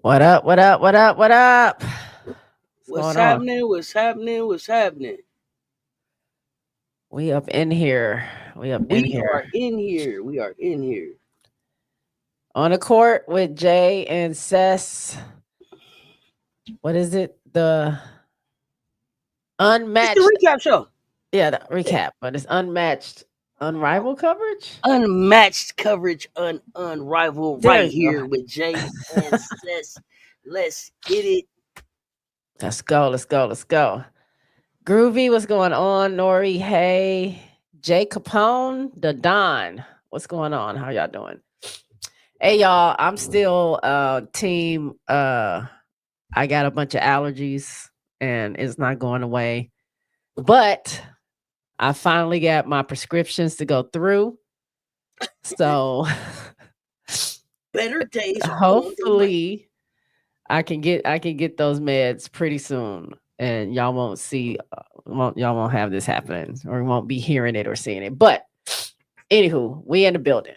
What up? What up? What up? What up? What's What's going on? happening? What's happening? What's happening? We up in here. We up in We here. are in here. We are in here. On the court with Jay and Sess. What is it? The It's the unmatched. recap show. Yeah, the recap, but it's unmatched, unrivaled coverage. Unmatched coverage, unrivaled There right you go. here with Jay and Sess. Let's get it. Let's go. Let's go. Let's go. Groovy, what's going on? Nori, hey. Jay Capone, the Don. What's going on? How y'all doing? Hey y'all, I'm still team I got a bunch of allergies and it's not going away. But I finally got my prescriptions to go through. So Better days are on the way. hopefully I can get those meds pretty soon and y'all won't see y'all won't have this happening or won't be hearing it or seeing it. But anywho, we in the building.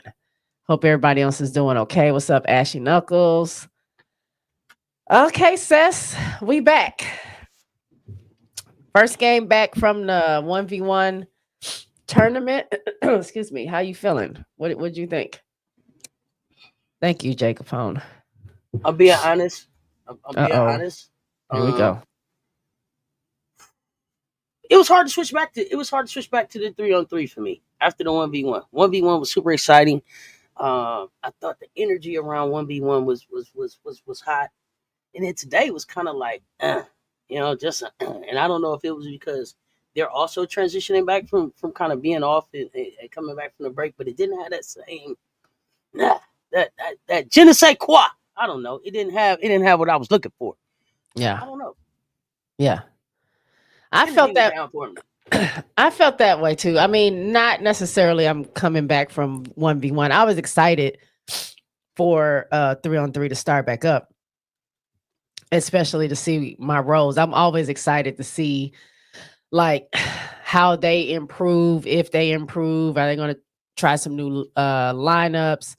Hope everybody else is doing okay. What's up, Ashy Knuckles? Okay, Sess, we back. First game back from the 1v1 tournament. Excuse me. How you feeling? What you think? Thank you, Jacob Hone. I'm being honest. I'm being Uh-oh. honest. Here we go. It was hard to switch back to. It was hard to switch back to the 3-on-3 for me after the 1v1. 1v1 was super exciting. I thought the energy around 1v1 was hot. And then today was kind of like, and I don't know if it was because they're also transitioning back from kind of being off and coming back from the break, but it didn't have that same nah, that je ne sais quoi. I don't know. It didn't have what I was looking for. Yeah. I don't know. Yeah. I Energy felt was that down for me. I felt that way too. I mean, not necessarily I'm coming back from 1v1. I was excited for 3-on-3 to start back up, especially to see my roles. I'm always excited to see like how they improve, if they improve. Are they going to try some new lineups?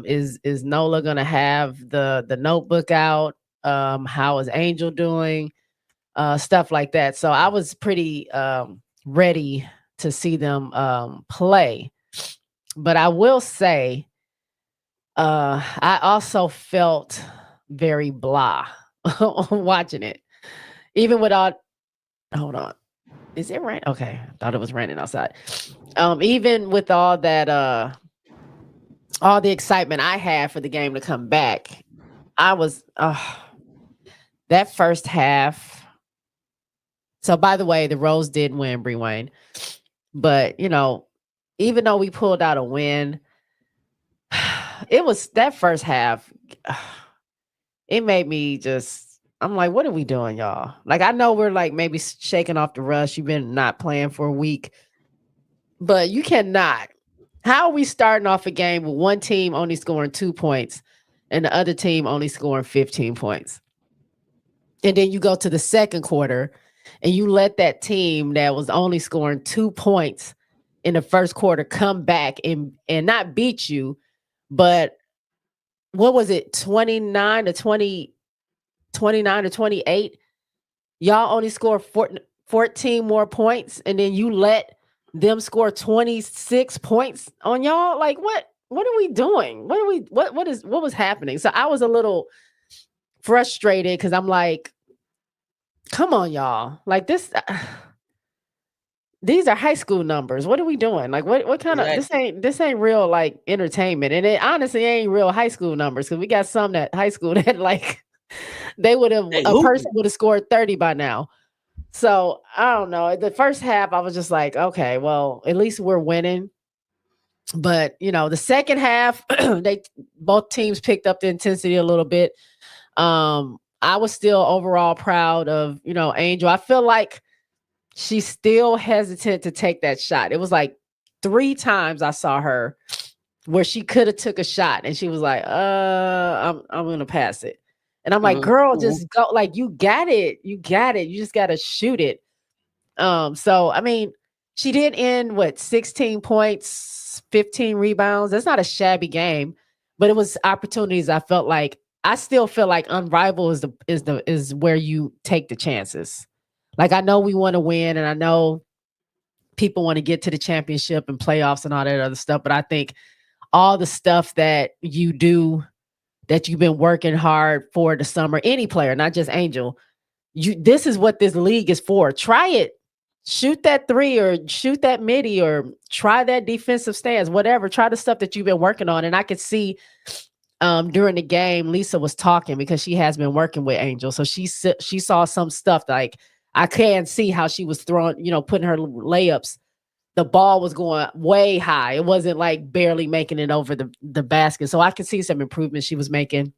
Is Nola gonna have the notebook out? How is Angel doing? Stuff like that. So I was pretty ready to see them play. But I will say, I also felt very blah watching it. Even without hold on. Is it rain? Okay. I thought it was raining outside. Even with all the excitement I had for the game to come back, I was that first half. So by the way, the Rose did win, Bree Wayne. But even though we pulled out a win, it was that first half. It made me just. I'm like, what are we doing, y'all? Like, I know we're like maybe shaking off the rust. You've been not playing for a week, but you cannot. How are we starting off a game with one team only scoring 2 points and the other team only scoring 15 points? And then you go to the second quarter and you let that team that was only scoring 2 points in the first quarter come back and not beat you, but what was it, 29 to 20, 29 to 28? Y'all only score 14 more points, and then you let them score 26 points on y'all. Like what are we doing? What was happening? So I was a little frustrated because I'm like, come on, y'all. Like this these are high school numbers. What are we doing? Like what kind of Exactly. this ain't real like entertainment. And it honestly ain't real high school numbers because we got some that high school that like they would have They a person hooping. would have scored 30 by now. So I don't know. The first half I was just like, okay, well, at least we're winning. But the second half, they both teams picked up the intensity a little bit. I was still overall proud of, Angel. I feel like she's still hesitant to take that shot. It was like 3 times I saw her where she could have took a shot and she was like, I'm gonna pass it. And I'm like, Mm-hmm. girl, Mm-hmm. just go. Like, you got it. You got it. You just gotta shoot it. So I mean, she did end what 16 points, 15 rebounds. That's not a shabby game, but it was opportunities I felt like I still feel like Unrivaled is where you take the chances. Like I know we want to win, and I know people want to get to the championship and playoffs and all that other stuff, but I think all the stuff that you do that you've been working hard for the summer, any player, not just Angel, this is what this league is for. Try it. Shoot that three or shoot that midi or try that defensive stance, whatever. Try the stuff that you've been working on. And I could see during the game, Lisa was talking because she has been working with Angel. So she saw some stuff like I can see how she was throwing, putting her layups. The ball was going way high. It wasn't like barely making it over the basket. So I could see some improvements she was making.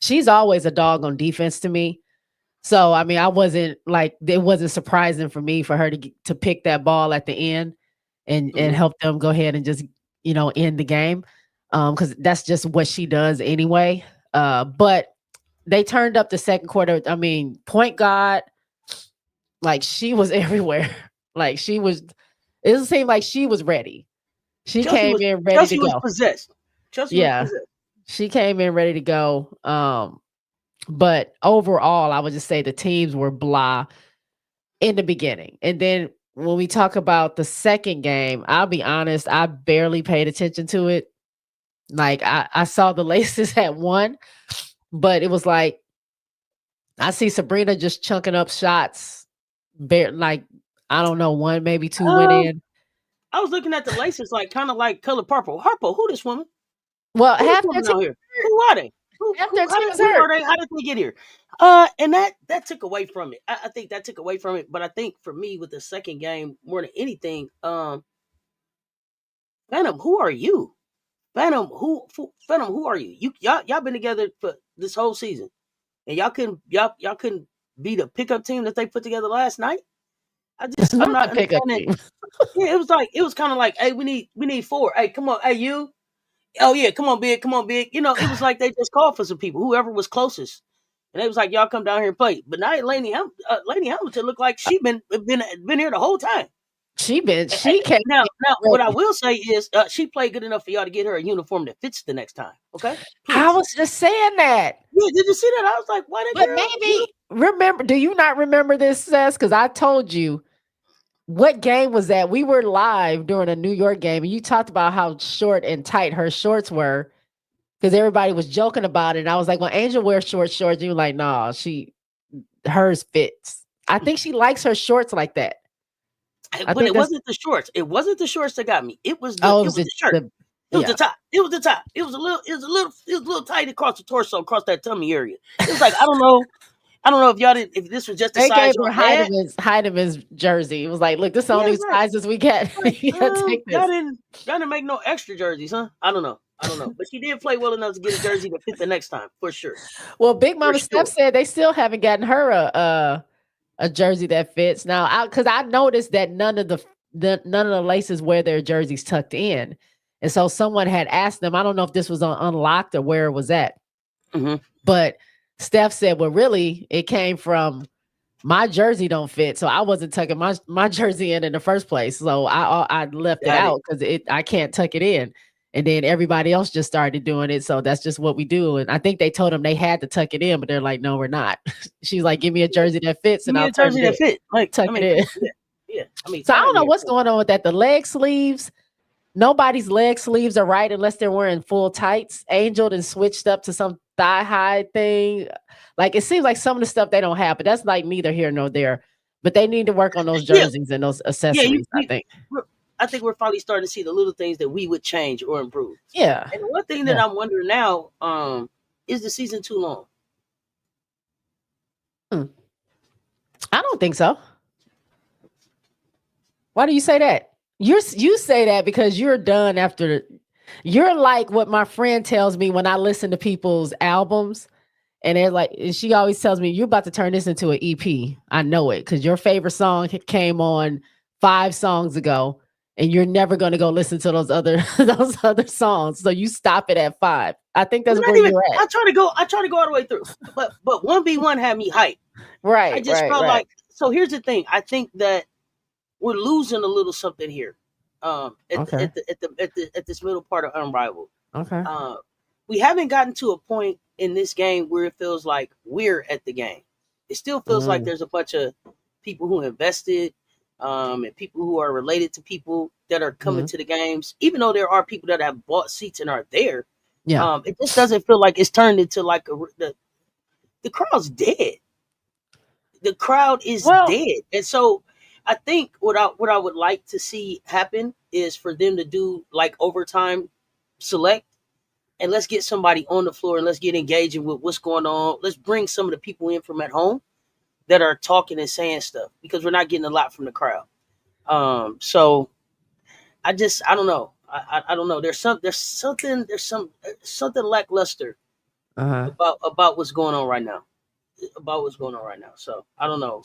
She's always a dog on defense to me. So, I mean, it wasn't surprising for me for her to pick that ball at the end and help them go ahead and just, end the game. Because that's just what she does anyway. But they turned up the second quarter. I mean, point guard, like she was everywhere. Like it seemed like she was ready. She came in ready to go. Chelsea was possessed. She came in ready to go. But overall, I would just say the teams were blah in the beginning. And then when we talk about the second game, I'll be honest, I barely paid attention to it. Like I saw the Laces at 1, but it was like I see Sabrina just chunking up shots. Like, I don't know, 1, maybe 2 went in. I was looking at the Laces kind of like color purple. Harpo, who this woman? Well, half their team out here. Who are they? Who are they? How did they get here? And that took away from it. I think that took away from it. But I think for me, with the second game, more than anything, Phantom, who are you? Phantom, who are you? Y'all been together for this whole season, and y'all couldn't be the pickup team that they put together last night. I'm not understanding. Yeah, it was kind of like, hey, we need 4. Hey, come on, hey you. Oh yeah, come on, big. It was like they just called for some people, whoever was closest, and they was like, y'all come down here and play. But now Lainey Hamilton looked like she been here the whole time. She came now. What I will say is, she played good enough for y'all to get her a uniform that fits the next time. Okay, please. I was just saying that. Yeah, did you see that? I was like, why did? But maybe remember? Do you not remember this, Sess? Because I told you. What game was that? We were live during a New York game, and you talked about how short and tight her shorts were because everybody was joking about it. And I was like, well, Angel wears shorts. And you were like, nah, hers fits. I think she likes her shorts like that. But it wasn't the shorts. It wasn't the shorts that got me. It was the shirt. It was the top. It was the top. It was a little tight across the torso, across that tummy area. It was like, I don't know if y'all didn't. If this was just the size y'all had. Heideman's jersey. It was like, look, this is the only sizes we get. Y'all didn't make no extra jerseys, huh? I don't know, but she did play well enough to get a jersey to fit the next time for sure. Well, Big Mama Steph said they still haven't gotten her a jersey that fits now. Because I noticed that none of the Laces wear their jerseys tucked in, and so someone had asked them. I don't know if this was on Unlocked or where it was at, but Steph said, well, really, it came from my jersey don't fit. So I wasn't tucking my jersey in the first place. So I left it out because I can't tuck it in. And then everybody else just started doing it. So that's just what we do. And I think they told them they had to tuck it in, but they're like, no, we're not. She's like, give me a jersey that fits and I'll tuck it in. Tuck it in. Yeah. So I don't know what's going on with that. The leg sleeves. Nobody's leg sleeves are right unless they're wearing full tights. Angel then switched up to some thigh high thing. Like it seems like some of the stuff they don't have, but that's like neither here nor there. But they need to work on those jerseys and those accessories, I think we're finally starting to see the little things that we would change or improve. Yeah. And one thing that I'm wondering now, is the season too long? I don't think so. Why do you say that? You say that because you're done after. You're like what my friend tells me when I listen to people's albums, and they're like, and she always tells me, "You're about to turn this into an EP." I know it because your favorite song came on 5 songs ago, and you're never going to go listen to those other songs. So you stop it at 5. I think that's where you're at. I try to go all the way through, but 1v1 had me hyped. Right. I just felt like. So here's the thing. I think that we're losing a little something here. At this middle part of Unrivaled. Okay. We haven't gotten to a point in this game where it feels like we're at the game. It still feels like there's a bunch of people who invested, and people who are related to people that are coming to the games. Even though there are people that have bought seats and are there, Yeah. it just doesn't feel like it's turned into like the crowd's dead. The crowd is dead, and so I think what I would like to see happen is for them to do like overtime select, and let's get somebody on the floor and let's get engaging with what's going on. Let's bring some of the people in from at home that are talking and saying stuff, because we're not getting a lot from the crowd. So I don't know. I don't know. There's something lackluster about what's going on right now. So I don't know.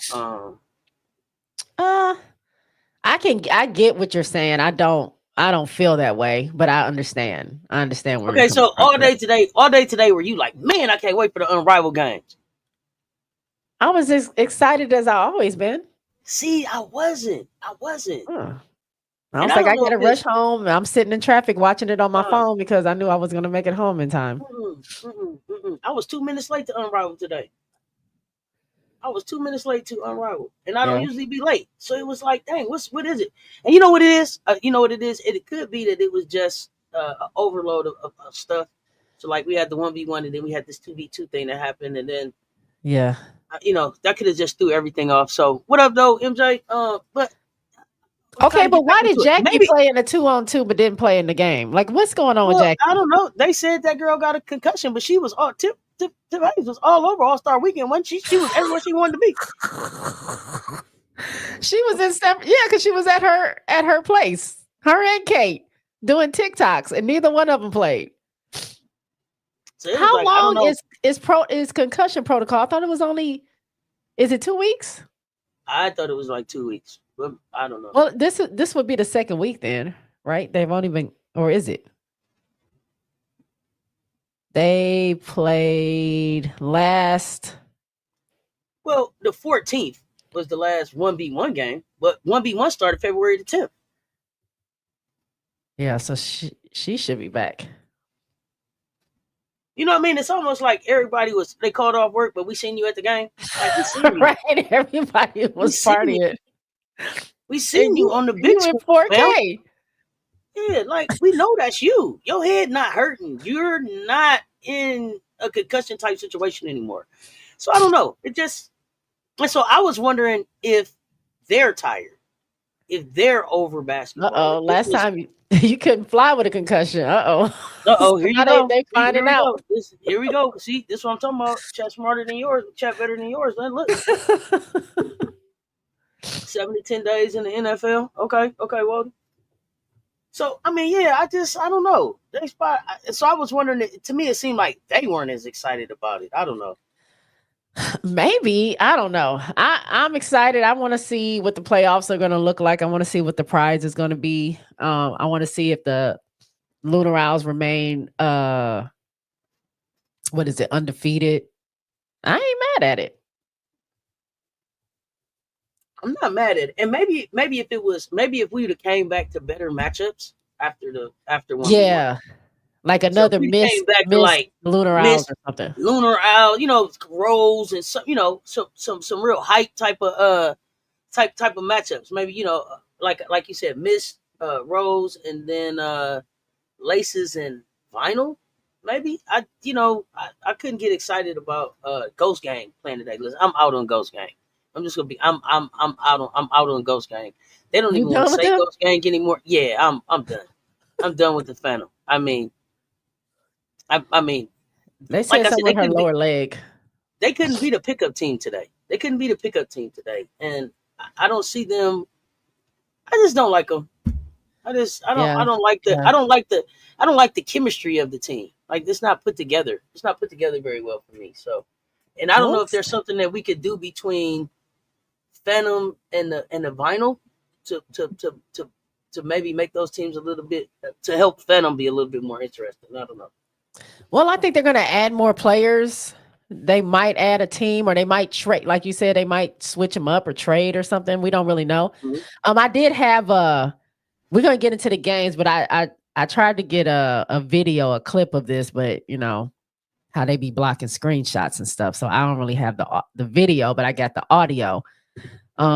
I get what you're saying. I don't feel that way, but I understand. I understand where you're Okay, coming so from. all day today, were you like, man, I can't wait for the Unrivaled games? I was as excited as I always been. See, I wasn't. I was And like, I don't know gotta if rush home. I'm sitting in traffic watching it on my phone because I knew I was gonna make it home in time. I was 2 minutes late to Unrivaled today. I was 2 minutes late to Unrivaled, and I don't usually be late. So it was like, dang, what is it? And you know what it is? It could be that it was just an overload of stuff. So like we had the 1v1, and then we had this 2v2 thing that happened, and then Yeah. that could have just threw everything off. So what up, though, MJ? But okay, but why did Jackie Maybe play in a 2-on-2 but didn't play in the game? Like, what's going on with Jackie? I don't know. They said that girl got a concussion, but she was all Tip Hayes was all over All-Star Weekend, wasn't she? She was everywhere she wanted to be. She was in because she was at her place. Her and Kate doing TikToks, and neither one of them played. So how long is concussion protocol? I thought it was only. Is it 2 weeks? I thought it was like 2 weeks, but I don't know. Well, this would be the second week then, right? They've only been, or is it? They played last. Well, the 14th was the last 1v1 game, but 1v1 started February the 10th. Yeah, so she should be back. You know what I mean? It's almost like they called off work, but we seen you at the game. Like, we seen you. Right, everybody was partying. We seen you on the big screen. 4K. Yeah, like, we know that's you. Your head not hurting. You're not in a concussion type situation anymore. So I don't know. And so I was wondering if they're tired, if they're over basketball. Last time you couldn't fly with a concussion. Here you go. They finding out. Here we go. See, this is what I'm talking about. Chat smarter than yours. Chat better than yours. Man, look. 7 to 10 days in the NFL. Okay, well. So, I mean, yeah, I don't know. So I was wondering, to me, it seemed like they weren't as excited about it. I don't know. Maybe. I don't know. I'm excited. I want to see what the playoffs are going to look like. I want to see what the prize is going to be. I want to see if the Lunar Owls remain, undefeated. I ain't mad at it. I'm not mad at it. And maybe if we would have came back to better matchups after one. Yeah. Like another miss Lunar Owls or something. Lunar Owl, Rose and some real hype type of matchups. Maybe, like you said, Miss Rose and then Laces and Vinyl. Maybe I couldn't get excited about Ghost Gang playing today. Listen, I'm out on Ghost Gang. I'm just gonna be. I'm out on Ghost Gang. They don't even want to say Ghost Gang anymore. Yeah, I'm done. I'm done with the Phantom. I mean, they said something with her lower leg. They couldn't beat a pickup team today. And I don't see them. I just don't like them. I don't like the chemistry of the team. Like, it's not put together. It's not put together very well for me. So, and I don't know if there's something that we could do between Phantom and the Vinyl to maybe make those teams a little bit, to help Phantom be a little bit more interesting. I don't know. Well, I think they're going to add more players. They might add a team, or they might trade. Like you said, they might switch them up or trade or something. We don't really know. Mm-hmm. I did have we're going to get into the games, but I tried to get a video, a clip of this, but how they be blocking screenshots and stuff. So I don't really have the video, but I got the audio.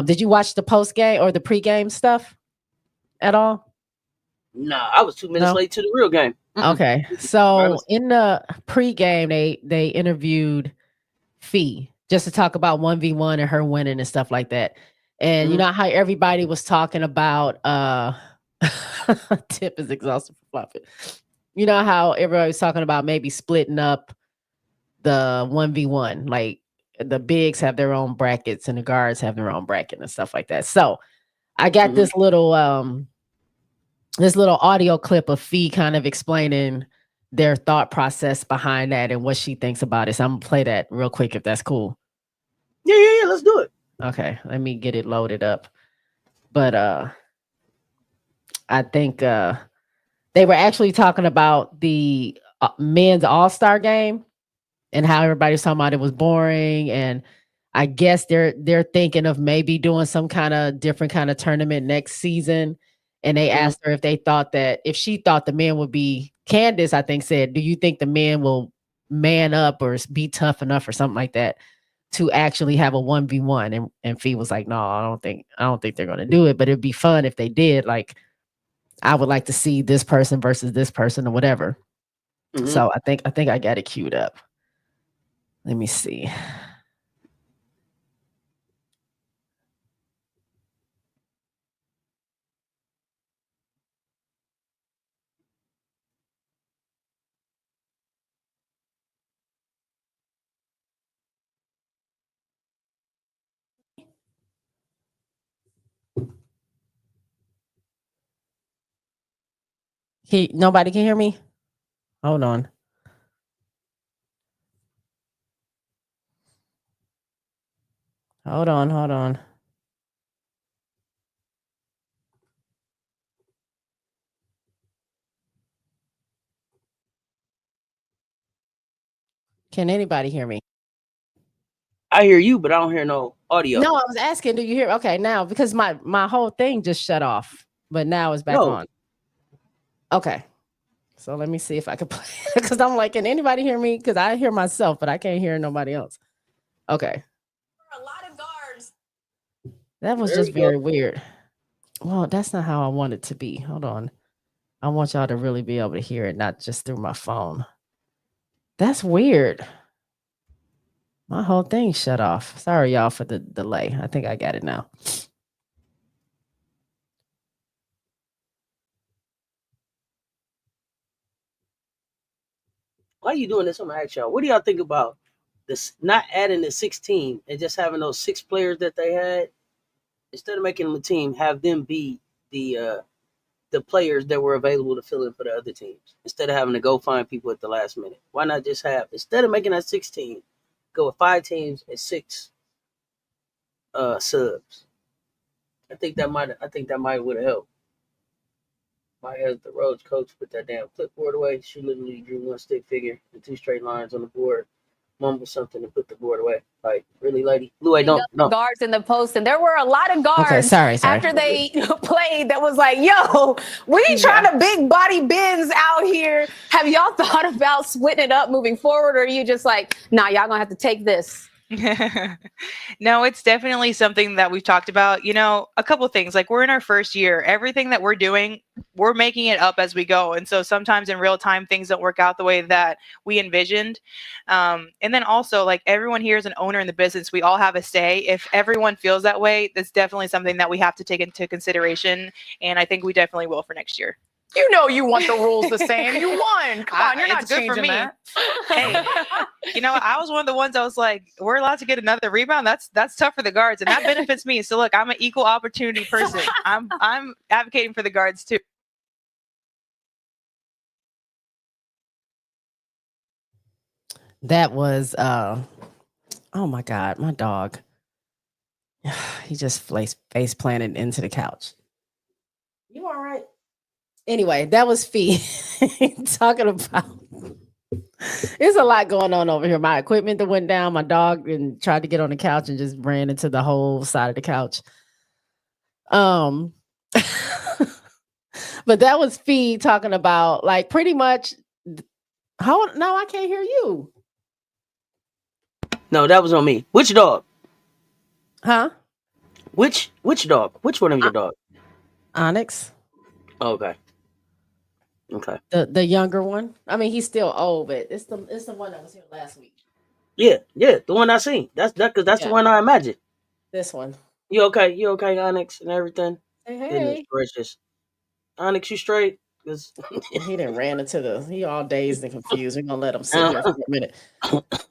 Did you watch the post game or the pregame stuff at all? Nah, I was 2 minutes No? late to the real game. Okay. So Honestly. in the pregame, they interviewed Fee just to talk about 1v1 and her winning and stuff like that. And you Mhm. know how everybody was talking about Tip is exhausted for flopping. You know how everybody was talking about maybe splitting up the 1v1, like the bigs have their own brackets and the guards have their own bracket and stuff like that. So I got Mhm. this little audio clip of Fee kind of explaining their thought process behind that and what she thinks about it. So I'm gonna play that real quick if that's cool. Yeah. Let's do it. Okay, let me get it loaded up. But I think they were actually talking about the men's all-star game and how everybody's talking about it was boring, and I guess they're thinking of maybe doing some kind of different kind of tournament next season. And they Mhm. asked her if she thought the men would be. Candace, I think, said, "Do you think the men will man up or be tough enough or something like that to actually have a 1v1?" And Fee was like, "No, I don't think they're going to do it, but it'd be fun if they did. Like, I would like to see this person versus this person or whatever." Mhm. So I think I got it queued up. Let me see. Nobody can hear me? Hold on. Hold on, hold on. Can anybody hear me? I hear you, but I don't hear no audio. No, I was asking, do you hear? Okay, now because my whole thing just shut off, but now it's back No. on. Okay. So let me see if I can play because I'm like, can anybody hear me? Because I hear myself, but I can't hear nobody else. Okay. A lot of guards. That was There just we go. very weird. Well, that's not how I want it to be. Hold on. I want y'all to really be able to hear it, not just through my phone. That's weird. My whole thing shut off. Sorry, y'all, for the delay. I think I got it now. Why you doing this? I'm gonna ask y'all. What do y'all think about this? Not adding the 16 and just having those 6 players that they had instead of making them a team, have them be the players that were available to fill in for the other teams instead of having to go find people at the last minute. Why not just have instead of making that 16, go with 5 teams and 6 subs? I think that might would have helped. My as the Rhodes coach put that damn clipboard away. She literally drew one stick figure and 2 straight lines on the board, mumbled something and put the board away. Like, really, lady? Lou, don't. Guards in the post, and there were a lot of Okay, guards sorry. after they played that was like, yo, we trying to big body bins out here. Have y'all thought about splitting it up moving forward, or are you just like, nah, y'all gonna have to take this? No, it's definitely something that we've talked about. You know, a couple things. Like, we're in our first year. Everything that we're doing, we're making it up as we go. And so sometimes in real time, things don't work out the way that we envisioned. And then also, like, everyone here is an owner in the business. We all have a say. If everyone feels that way, that's definitely something that we have to take into consideration. And I think we definitely will for next year. You know you want the rules the same. You won. Come on, you're not It's good for changing me. that. Hey, you know, I was one of the ones that was like, we're allowed to get another rebound. That's tough for the guards, and that benefits me. So look, I'm an equal opportunity person. I'm advocating for the guards too. That was oh my god, my dog. He just face planted into the couch. You all right? Anyway, that was Fee talking about. There's a lot going on over here. My equipment that went down. My dog and tried to get on the couch and just ran into the whole side of the couch. But that was Fee talking about like pretty much. How? No, I can't hear you. No, that was on me. Which dog? Huh? Which dog? Which one of your dogs? Onyx, Okay. Okay. the younger one. I mean, he's still old, but it's the one that was here last week. Yeah, the one I seen. That's because that's the Yeah. one I imagine. This one. You okay? You okay, Onyx and everything? Hey, Goodness hey. gracious. Onyx, you straight? 'Cause He done ran into he all dazed and confused. We're gonna let him sit here for a minute.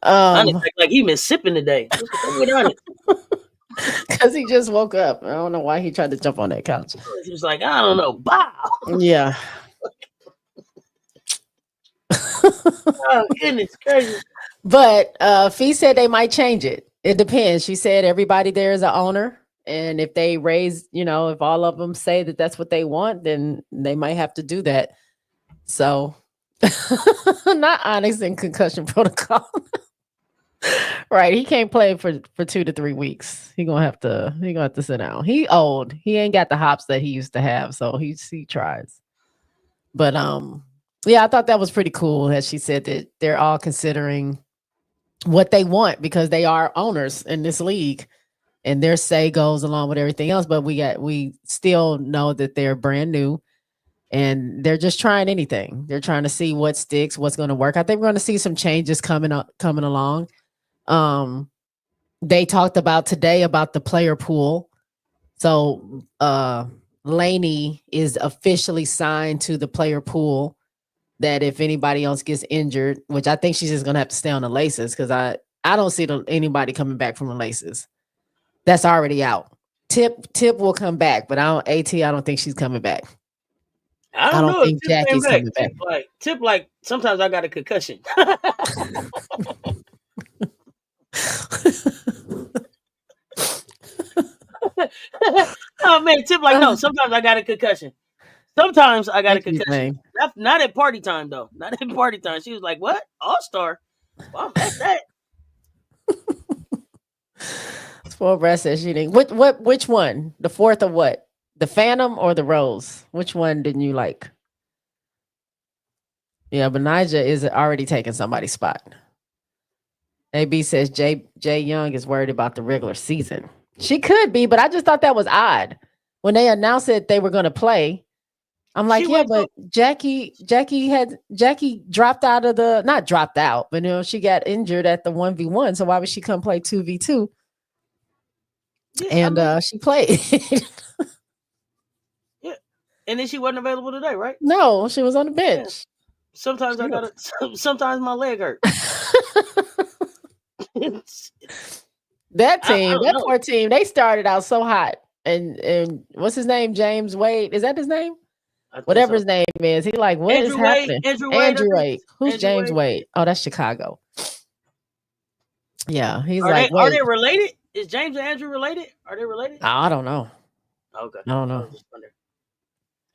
Onyx act like he been sipping today. What's up with Onyx? Because he just woke up. I don't know why he tried to jump on that couch. He was like, I don't know. Bow. Yeah. Oh, goodness gracious. But Fee said they might change it. It depends. She said everybody there is an owner. And if they raise, if all of them say that that's what they want, then they might have to do that. So not Onyx in concussion protocol. Right. He can't play for 2 to 3 weeks. He gonna have to sit down. He old. He ain't got the hops that he used to have. So he tries. But yeah, I thought that was pretty cool that she said that they're all considering what they want because they are owners in this league and their say goes along with everything else. But we still know that they're brand new and they're just trying anything. They're trying to see what sticks, what's going to work. I think we're going to see some changes coming along. They talked about today about the player pool. So Lainey is officially signed to the player pool that if anybody else gets injured, which I think she's just gonna have to stay on the laces because I don't see anybody coming back from the laces. That's already out. Tip will come back, but I don't think she's coming back. I don't know think if Tip came Jackie's coming back. Tip like sometimes I got a concussion. Oh man, Tip like no. Sometimes I got a concussion. Sometimes I got a concussion. Not at party time though. Not at party time. She was like, "What? All-Star? Well, that's that." Spoiled Breast says she didn't. Which one? The fourth or what? The Phantom or the Rose? Which one didn't you like? Yeah, but Nyjah is already taking somebody's spot. AB says Jay Young is worried about the regular season. She could be, but I just thought that was odd when they announced that they were going to play. I'm like, but Jackie dropped out of not dropped out, but she got injured at the 1v1. So why would she come play 2v2? Yeah, and she played. Yeah. And then she wasn't available today, right? No, she was on the bench. Yeah. Sometimes sometimes my leg hurt. That poor team, they started out so hot. And what's his name? James Wade. Is that his name? Whatever his name is. He like, what is happening? Andrew Wade. Who's James Wade? Oh, that's Chicago. Yeah. He's are they related? Is James and Andrew related? Are they related? I don't know. Okay. I don't know.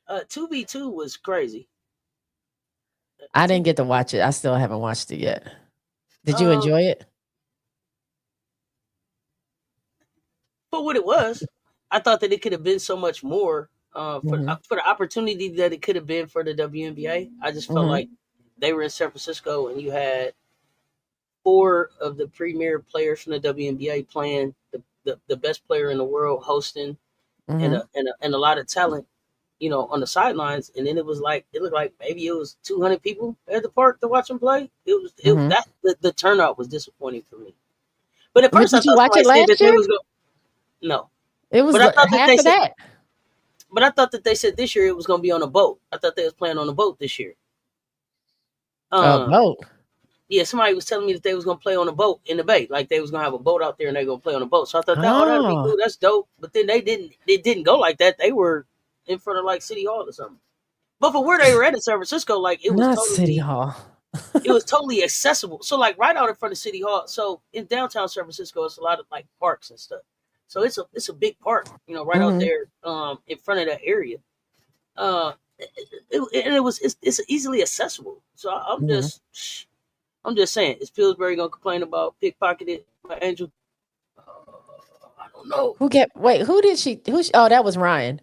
2v2 was crazy. I didn't get to watch it. I still haven't watched it yet. Did you enjoy it? For what it was, I thought that it could have been so much more for the opportunity that it could have been for the WNBA. I just felt like they were in San Francisco and you had 4 of the premier players from the WNBA playing, the best player in the world hosting, and a lot of talent, on the sidelines. And then it looked like maybe it was 200 people at the park to watch them play. The turnout was disappointing for me. But at first, did you watch it last year? No, it was half of that. But I thought that they said this year it was going to be on a boat. I thought they was playing on a boat this year. A boat? Yeah, somebody was telling me that they was going to play on a boat in the bay. Like they was going to have a boat out there and they going to play on a boat. So I thought, that'd be cool. That's dope. But then it didn't go like that. They were in front of like City Hall or something. But for where they were at in San Francisco, like it was not totally, City Hall. It was totally accessible. So like right out in front of City Hall. So in downtown San Francisco, it's a lot of like parks and stuff. So it's a big park, right out there in front of that area. It's easily accessible. So I'm just saying, is Pillsbury gonna complain about pickpocketed by Angel? I don't know. Who did she? Oh, that was Ryan.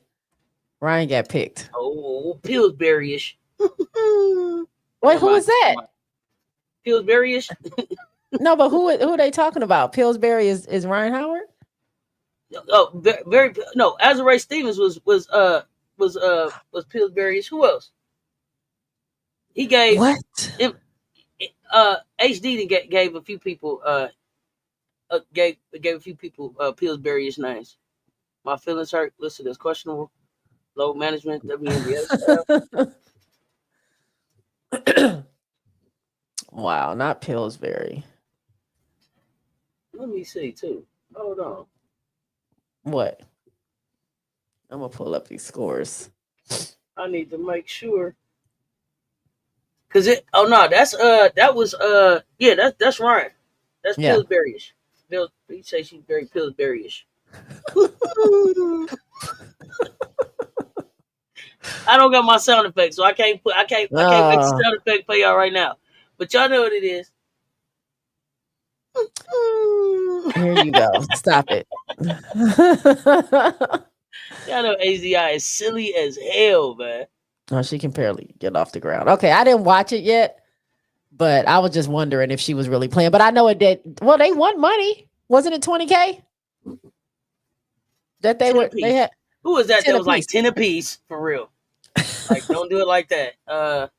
Ryan got picked. Oh, Pillsbury-ish. Wait, who was that? Pillsbury-ish. No, but who are they talking about? Pillsbury is Ryan Howard? Oh, very no. Azariah Stevens was Pillsbury's. Who else? He gave What? him. HD gave a few people gave a few people Pillsbury's names. My feelings hurt. Listed as questionable. Low management. WNBA. Wow, not Pillsbury. Let me see too. Hold on. What? I'm gonna pull up these scores. I need to make sure. Cause it. Oh no, that's that was yeah, that's Ryan. That's Yeah. Pillsbury-ish. He say she's very Pillsbury-ish. I don't got my sound effect, so I can't make a sound effect for y'all right now. But y'all know what it is. Here you go. Stop it. Y'all know AZI is silly as hell, man. Oh, she can barely get off the ground. Okay, I didn't watch it yet, but I was just wondering if she was really playing. But I know it did. Well, they won money. Wasn't it $20K? That they 10 were. apiece. They had. Who was that? 10 That was like apiece. 10 apiece for real. Like, don't do it like that.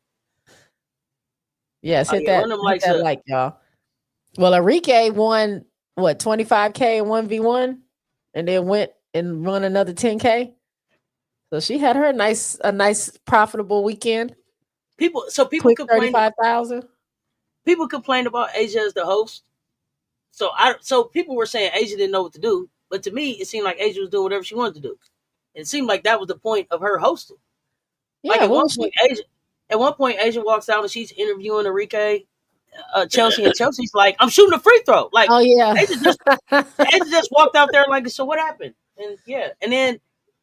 Yes, hit yeah, that. run them Hit lights that up. like y'all. Well, Enrique won what $25K in 1v1, and then went and won another $10K. So she had her a nice profitable weekend. People Quick complained. 35,000. People complained about Asia as the host. So people were saying Asia didn't know what to do, but to me, it seemed like Asia was doing whatever she wanted to do. It seemed like that was the point of her hosting. Yeah, Like at what one was point, Asia walks out and she's interviewing Enrique, Chelsea, and Chelsea's like, "I'm shooting a free throw." Like, Oh yeah. Asia just walked out there like, "So what happened?" And yeah, and then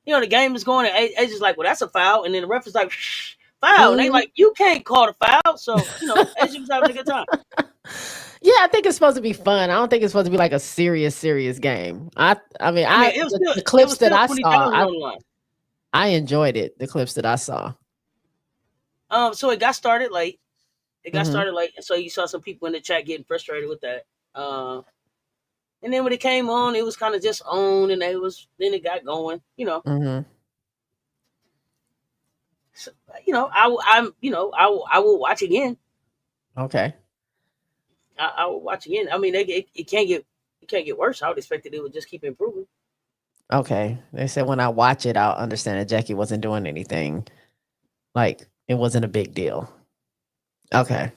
the game is going, and Asia's like, "Well, that's a foul," and then the ref is like, "Foul," and they like, "You can't call the foul." So Asia was having a good time. Yeah, I think it's supposed to be fun. I don't think it's supposed to be like a serious game. I mean, it was the clips that I saw, on the line. I enjoyed it. The clips that I saw. So it got started late. Mhm. Started late, and so you saw some people in the chat getting frustrated with that. And then when it came on, it was kind of just on, and then it got going. Mhm. So, I will watch again. Okay. I will watch again. I mean, it can't get worse. I would expect that it would just keep improving. Okay. They said when I watch it, I'll understand that Jackie wasn't doing anything. Like it wasn't a big deal. Okay.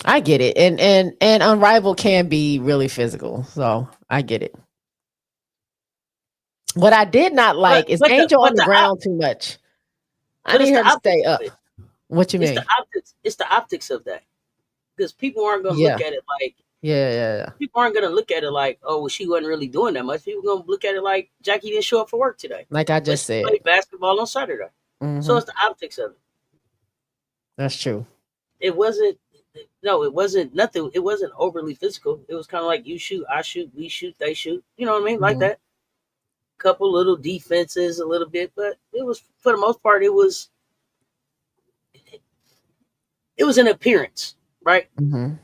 I get it. And Unrivaled can be really physical. So I get it. What I did not like is Angel on the ground too much. I need her to stay up. What you mean? It's the optics of that. Because people aren't going to look at it like People aren't going to look at it like, oh, well, she wasn't really doing that much. People are going to look at it like Jackie didn't show up for work today. Like I just said, played basketball on Saturday. Mhm. So it's the optics of it. That's true. It wasn't nothing. It wasn't overly physical. It was kind of like you shoot, I shoot, we shoot, they shoot. You know what I mean? Like that. Couple little defenses, a little bit, but it was, for the most part, it was an appearance, right? Mhm.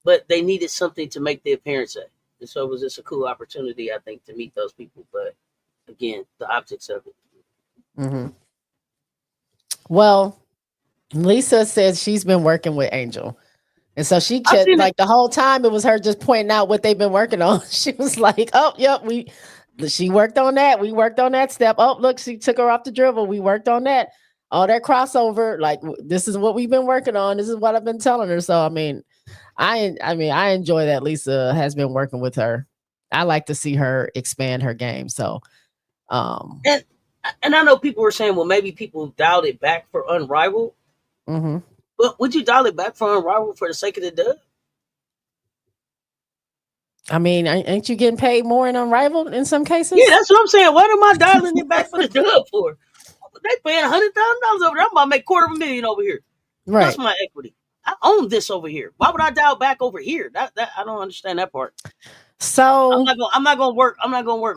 But they needed something to make the appearance at. And so it was just a cool opportunity, I think, to meet those people. But again, the optics of it. Mhm. Well, Lisa says she's been working with Angel. And so she kept, like, the whole time it was her just pointing out what they've been working on. She was like, oh, yep, she worked on that. We worked on that step. Oh, look, she took her off the dribble. We worked on that. All that crossover. Like, this is what we've been working on. This is what I've been telling her. So, I mean, I enjoy that Lisa has been working with her. I like to see her expand her game. So, and I know people were saying, well, maybe people dialed it back for Unrivaled. Mm-hmm. But would you dial it back for Unrivaled for the sake of the dub? I mean, ain't you getting paid more in Unrivaled in some cases? Yeah, that's what I'm saying. What am I dialing it back for the dub for? They paying $100,000 over there. I'm about to make $250,000 over here. Right. That's my equity. I own this over here. Why would I dial back over here? That I don't understand that part. So I'm not gonna work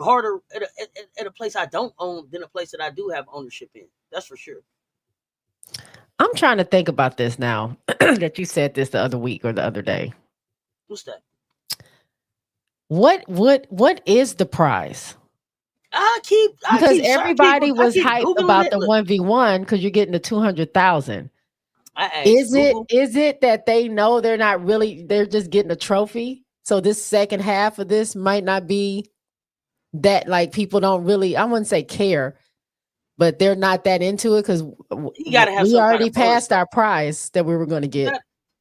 harder at a place I don't own than a place that I do have ownership in. That's for sure. I'm trying to think about this now that you said this the other week or the other day. What's that? What is the prize? Because everybody was hyped Googling about it. the Look, 1v1 because you're getting the 200,000. I asked Is it Google. is it that they know they're just getting a trophy? So this second half of this might not be that, like, people don't really, I wouldn't say care, but they're not that into it because You gotta have we some kind already of bonus. passed our prize that we were going to get.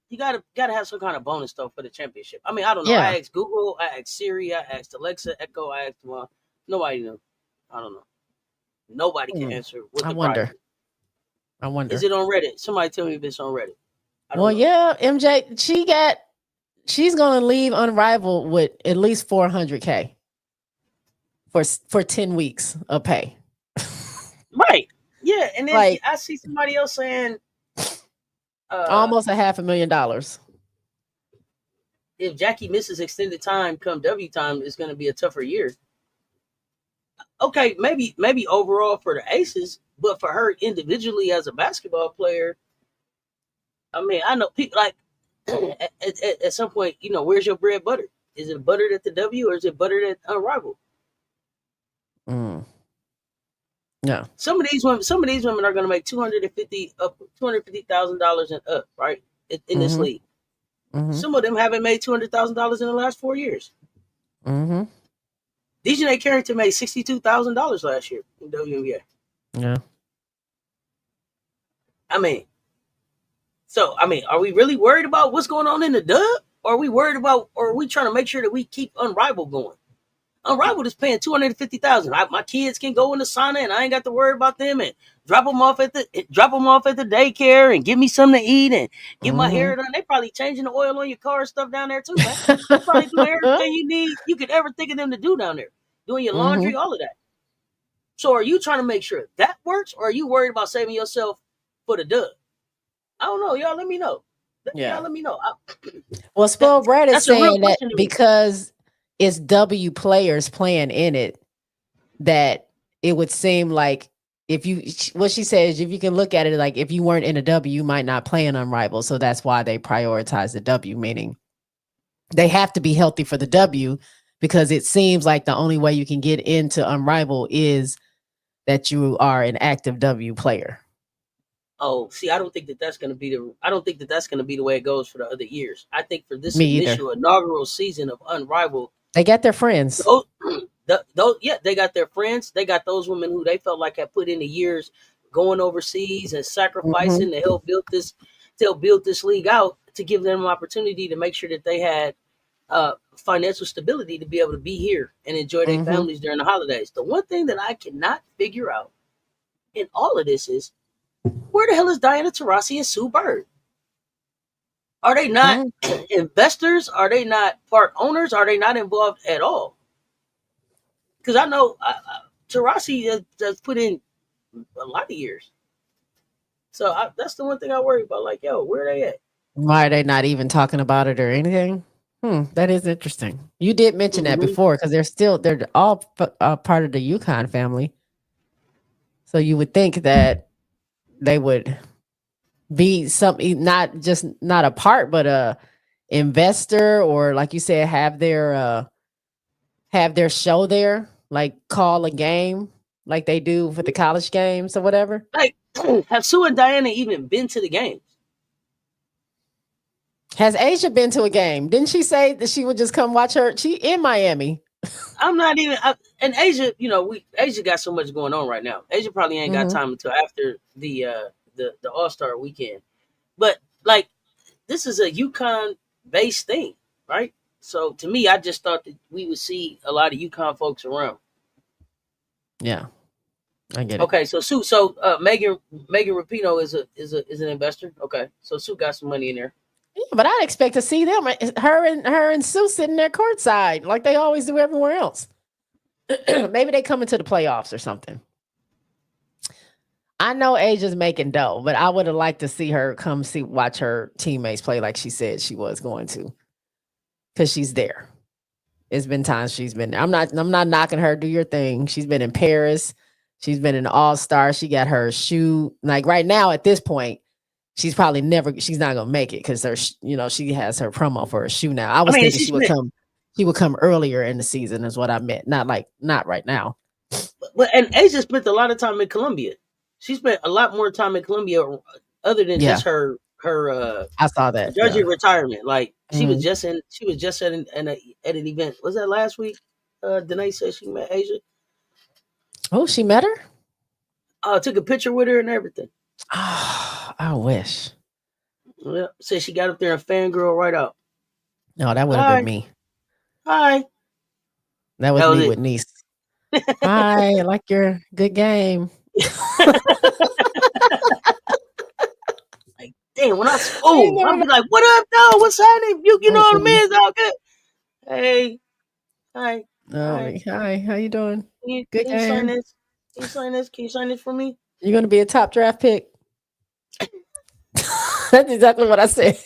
You gotta have some kind of bonus though for the championship. I mean, I don't know. Yeah. I asked Google, I asked Siri, I asked Alexa, Echo, I asked nobody knew. I don't know. Nobody can answer what I the wonder. prize is. I wonder. Is it on Reddit? Somebody tell me if it's on Reddit. I don't Well, know. yeah, MJ, she's going to leave Unrivaled with at least 400K for 10 weeks of pay. Right. Yeah, and then Like- I see somebody else saying Almost $500,000. if Jackie misses extended time come W time, it's going to be a tougher year. Okay, maybe overall for the Aces, but for her individually as a basketball player, I mean, I know people like at some point, you know, where's your bread buttered? Is it buttered at the W or is it buttered at Unrivaled? No. Some of these women are going to make $250,000 and up, right? In this league. Mm-hmm. Some of them haven't made $200,000 in the last 4 years. Mm-hmm. DeJounte Carrington made $62,000 last year in WNBA. Yeah. I mean, are we really worried about what's going on in the dub? Or are we worried about, or are we trying to make sure that we keep Unrivaled going? Unrivaled is paying $250,000. My kids can go in the sauna and I ain't got to worry about them and drop them off at the daycare and give me something to eat and get my hair done. They probably changing the oil on your car and stuff down there too, man. They probably do everything you could ever think of them to do down there. Doing your laundry, all of that. So are you trying to make sure that works, or are you worried about saving yourself for the dub? I don't know. Y'all let me know. Yeah. Y'all let me know. Well, Spoiled Brad is that's a real saying that question to me. because it's W players playing in it, that it would seem like what she says, if you can look at it, like if you weren't in a W, you might not play in Unrivaled. So that's why they prioritize the W, meaning they have to be healthy for the W, because it seems like the only way you can get into Unrivaled is that you are an active W player. Oh, see, I don't think that's going to be the way it goes for the other years. I think for this initial inaugural season of Unrivaled, they got their friends. They got their friends. They got those women who they felt like had put in the years going overseas and sacrificing to help build this league out, to give them an opportunity to make sure that they had financial stability to be able to be here and enjoy their families during the holidays. The one thing that I cannot figure out in all of this is, where the hell is Diana Taurasi and Sue Bird? Are they not investors? Are they not part owners? Are they not involved at all? Because I know Taurasi has put in a lot of years. So that's the one thing I worry about. Like, yo, where are they at? Why are they not even talking about it or anything? That is interesting. You did mention that before, because they're all part of the UConn family. So you would think that they would be not a part, but a investor, or like you said, have their show there, like call a game like they do for the college games or whatever. Like, have Sue and Diana even been to the games? Has Asia been to a game? Didn't she say that she would just come watch her? She in Miami. I'm not even. And Asia, Asia got so much going on right now. Asia probably ain't got time until after the All-Star weekend. But like, this is a UConn based thing, right? So to me, I just thought that we would see a lot of UConn folks around. Yeah, I get it. Okay, so Sue, Megan Rapinoe is an investor. Okay, so Sue got some money in there. Yeah, but I'd expect to see them, her and Sue sitting there courtside like they always do everywhere else. Maybe they come into the playoffs or something. I know Asia's making dough, but I would have liked to see her watch her teammates play like she said she was going to, because she's there. It's been times she's been there. I'm not knocking her. Do your thing. She's been in Paris. She's been an all-star. She got her shoe. Like right now at this point, she's probably she's not gonna make it because she has her promo for her shoe now. I was mean, thinking she would come earlier in the season is what I meant. Not right now. and Asia spent a lot of time in Colombia. She spent a lot more time in Colombia other than just her I saw that. judging retirement. Like she was Mhm. just at an event. Was that last week? Danae said she met Asia. Oh, she met her? Took a picture with her and everything. Oh, I wish. Yeah, said she got up there and fangirl right out. No, that would have been me. Hi. That was me with Niece. Hi, I like your good game. Like, damn, when I I'll be like, what up, dog? What's happening? You know what I mean? It's all good. Hey. Hi. Hi, how you doing? Can Good you sign game. this? Can you sign this? Can you sign this for me? You're gonna be a top draft pick. That's exactly what I said.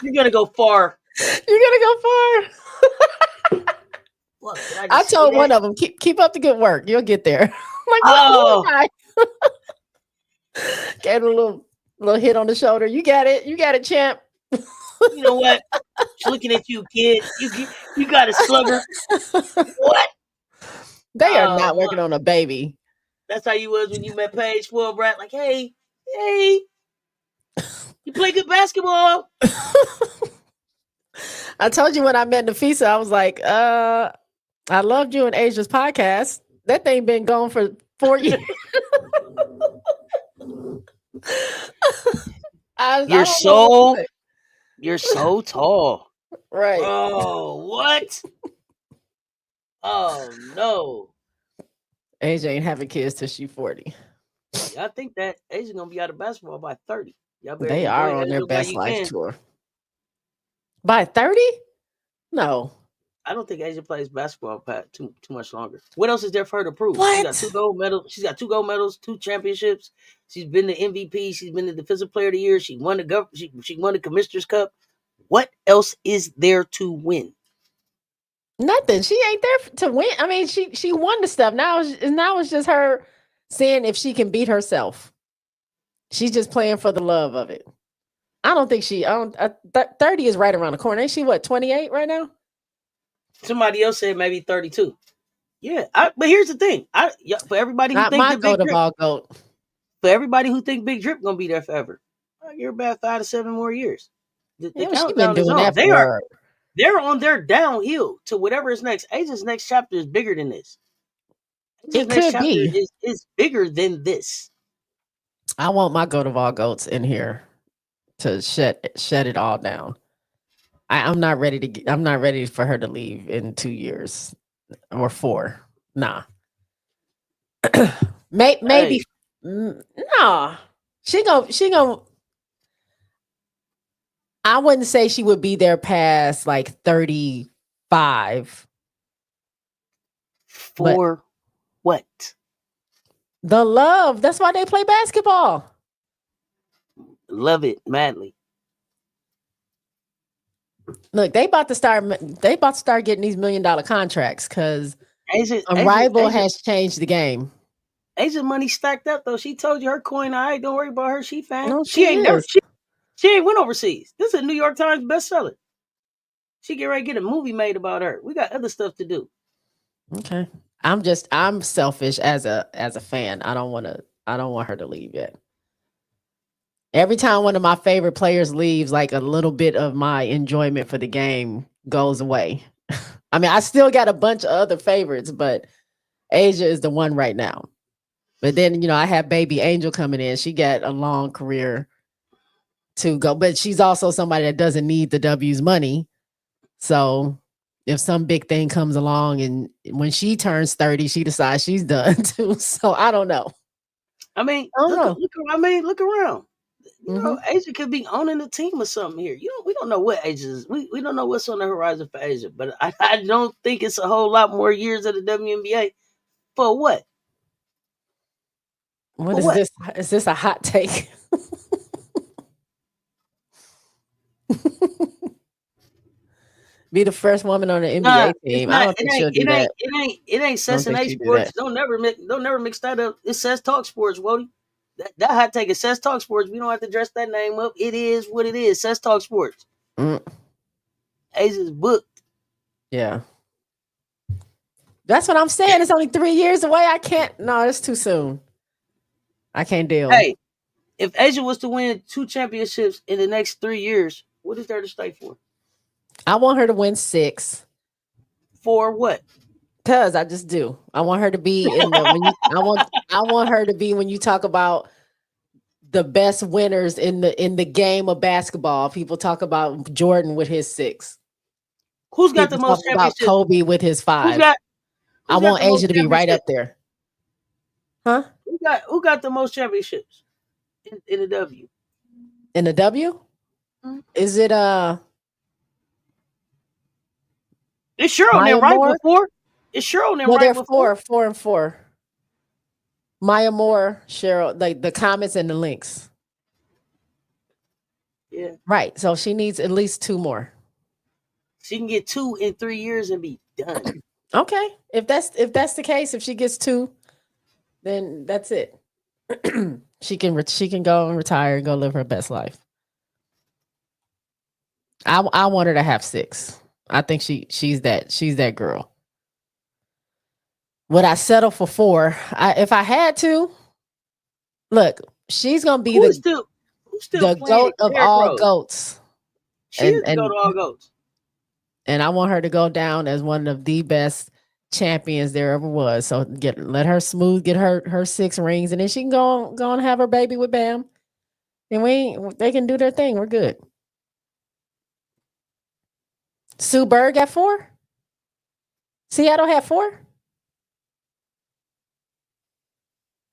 You're gonna go far. You're gonna go far. Look, I told one of them, keep up the good work. You'll get there. Like, oh, gave him a little hit on the shoulder. You got it, champ. you know what? She's looking at you, kid. You got a slugger. What? They are not working on a baby. That's how you was when you met Paige Fulbright. Like, hey, you play good basketball. I told you when I met Nafisa, I was like, I loved you in Asia's podcast. That thing been gone for 4 years. You're so tall. Right. Oh, what? Oh, no. Asia ain't having kids till she's 40. I think that Asia's going to be out of basketball by 30. They are on their best life tour. By 30? No. I don't think Asia plays basketball too much longer. What else is there for her to prove? What? She got 2 gold medals. She's got 2 gold medals, 2 championships. She's been the MVP. She's been the Defensive Player of the Year. She won she won the Commissioner's Cup. What else is there to win? Nothing. She ain't there to win. I mean, she won the stuff. Now it's just her seeing if she can beat herself. She's just playing for the love of it. I don't think 30 is right around the corner. Ain't she 28 right now? Somebody else said maybe 32. Yeah, but here's the thing. For everybody who thinks for everybody who think Big Drip gonna be there forever, you're about 5 to 7 more years. The countdown is on. They're on their downhill to whatever is next. Asia's next chapter is bigger than this. It could be. Is bigger than this. I want my goat of all goats in here to shut it all down. I'm not ready for her to leave in 2 years or 4. Nah. Maybe nah. She gonna I wouldn't say she would be there past like 35. For what? The love. That's why they play basketball. Love it madly. Look, they about to start getting these $1 million contracts because a rival has changed the game. Asia's money stacked up though. She told you her coin. All right, don't worry about her. She fine. No, she ain't went overseas. This is a New York Times bestseller. She get ready to get a movie made about her. We got other stuff to do. Okay. I'm selfish as a fan. I don't want her to leave yet. Every time one of my favorite players leaves, like a little bit of my enjoyment for the game goes away. I mean, I still got a bunch of other favorites, but Asia is the one right now. But then, I have baby Angel coming in. She got a long career to go, but she's also somebody that doesn't need the W's money. So if some big thing comes along and when she turns 30, she decides she's done too. So I don't know. I mean, look around. You know, Asia could be owning the team or something here. We don't know what Asia is. We don't know what's on the horizon for Asia, but I don't think it's a whole lot more years of the WNBA. For what? What is this? Is this a hot take? Be the first woman on the NBA team. I don't think she'll do that. It ain't Sesame Sports. Don't never mix that up. It says Talk Sports, Wody. That hot take is Cess Talk Sports. We don't have to dress that name up. It is what it is. Cess Talk Sports. Mm, Asia's booked. yeah. That's what I'm saying. It's only 3 years away. I can't. No, it's too soon. I can't deal. Hey, if Asia was to win 2 championships in the next 3 years, what is there to stay for? I want her to win 6. For what? Cause I just do. I want her to be in the. I want her to be when you talk about the best winners in the game of basketball. People talk about Jordan with his 6. Who's got the People most talk about championships? Kobe with his 5. Who's got I got want the most Asia to be right up championships? there. Huh? Who got the most championships in the W? In the W? Mhm. Is it It's sure on Maya there right Moore? before. It's sure on there well, right they're before. 4 and 4. Maya Moore, Cheryl, like the comments and the links. Yeah, Right. So she needs at least 2 more. she can get 2 in 3 years and be done. Okay. If that's the case, if she gets 2, then that's it. she can go and retire and go live her best life. I want her to have 6. I think she's that girl. Would I settle for 4? If I had to, look, she's gonna be Who's the still playing goat of Derrick all Rose? goats. She is the and- goat of all goats. And I want her to go down as one of the best champions there ever was. So let her get her 6 rings, and then she can go and have her baby with Bam. And they can do their thing. We're good. Sue Bird got 4. Seattle had 4.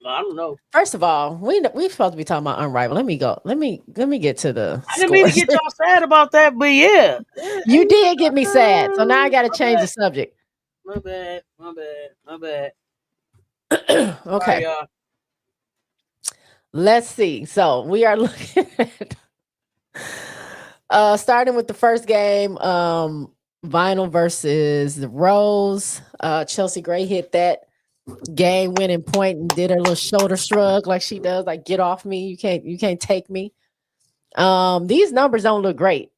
I don't know. First of all, we supposed to be talking about Unrivaled. Let me go. Let me get to the. I didn't mean to scores. get y'all sad about that, but yeah. You did get me sad, so now I got to My change the bad. subject. My bad. Okay. Sorry, y'all. Let's see. So we are looking at starting with the first game, Vinyl versus the Rose. Chelsea Gray hit that game winning point and did her little shoulder shrug like she does, like get off me. You can't take me. These numbers don't look great.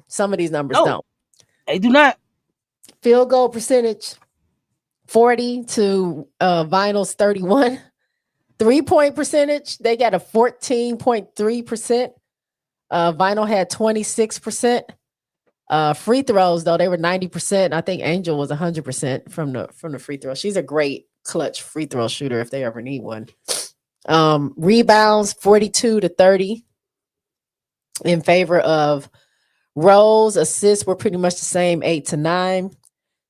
Some of these numbers No. don't. They do not. Field goal percentage 40 to Vinyl's 31. 3-point percentage, they got a 14.3%. Vinyl had 26%. Free throws, though, they were 90%. I think Angel was 100% from the free throw. She's a great clutch free throw shooter if they ever need one. Rebounds 42 to 30 in favor of Rose. Assists were pretty much the same, 8 to 9.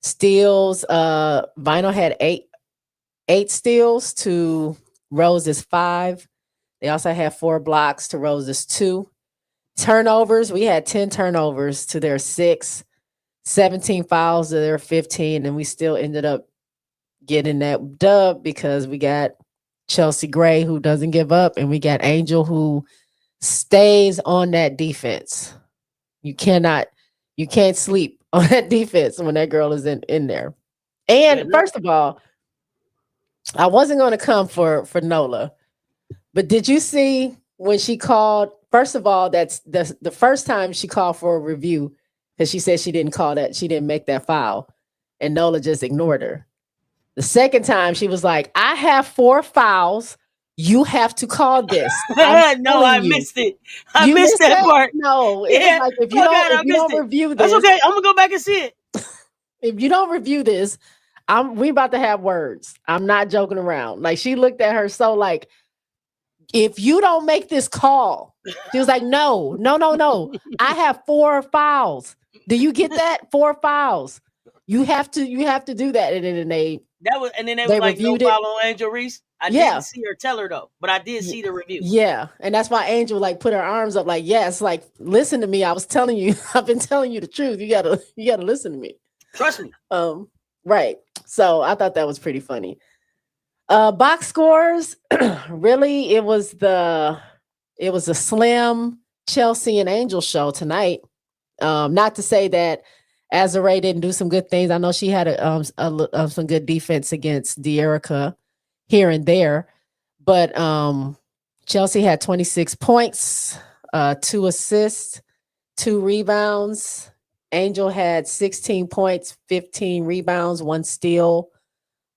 Steals, Vinyl had 8 steals to Rose's 5. They also had 4 blocks to Rose's 2. Turnovers, we had 10 turnovers to their 6, 17 fouls to their 15, and we still ended up getting that dub because we got Chelsea Gray, who doesn't give up, and we got Angel, who stays on that defense. You can't sleep on that defense when that girl is in there. And first of all, I wasn't going to come for Nola, but did you see when she called? First of all, that's the first time she called for a review because she said she didn't call that, she didn't make that foul, and Nola just ignored her. The second time she was like, "I have 4 fouls. You have to call this." No, I missed it. I missed that part. No, it Yeah. was like if you Oh, don't, God, I if you missed don't it. review this, That's okay. I'm gonna go back and see it. if you don't review this, we about to have words. I'm not joking around. Like she looked at her so like, if you don't make this call, she was like, no. I have 4 fouls. Do you get that? 4 fouls. You have to do that. And then they was like no reviewed it. foul on Angel Reese. I didn't see her tell her though, but I did see the review. Yeah, and that's why Angel like put her arms up, like, yes, like listen to me. I was telling you, I've been telling you the truth. You gotta listen to me. Trust me. Right. So I thought that was pretty funny. Box scores, really, it was a slim Chelsea and Angel show tonight. Not to say that Azare didn't do some good things. I know she had some good defense against De'Erica here and there, but Chelsea had 26 points, 2 assists, 2 rebounds. Angel had 16 points, 15 rebounds, 1 steal,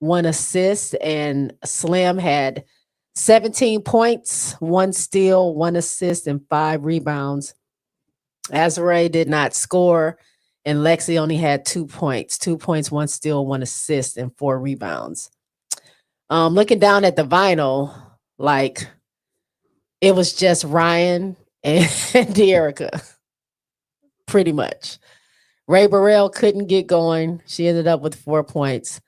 1 assist. And Slim had 17 points, 1 steal, 1 assist, and 5 rebounds. Azare did not score, and Lexi only had 2 points, 2 points, 1 steal, 1 assist, and 4 rebounds. Looking down at the vinyl, like it was just Ryan and De'Erica, pretty much. Ray Burrell couldn't get going. She ended up with 4 points.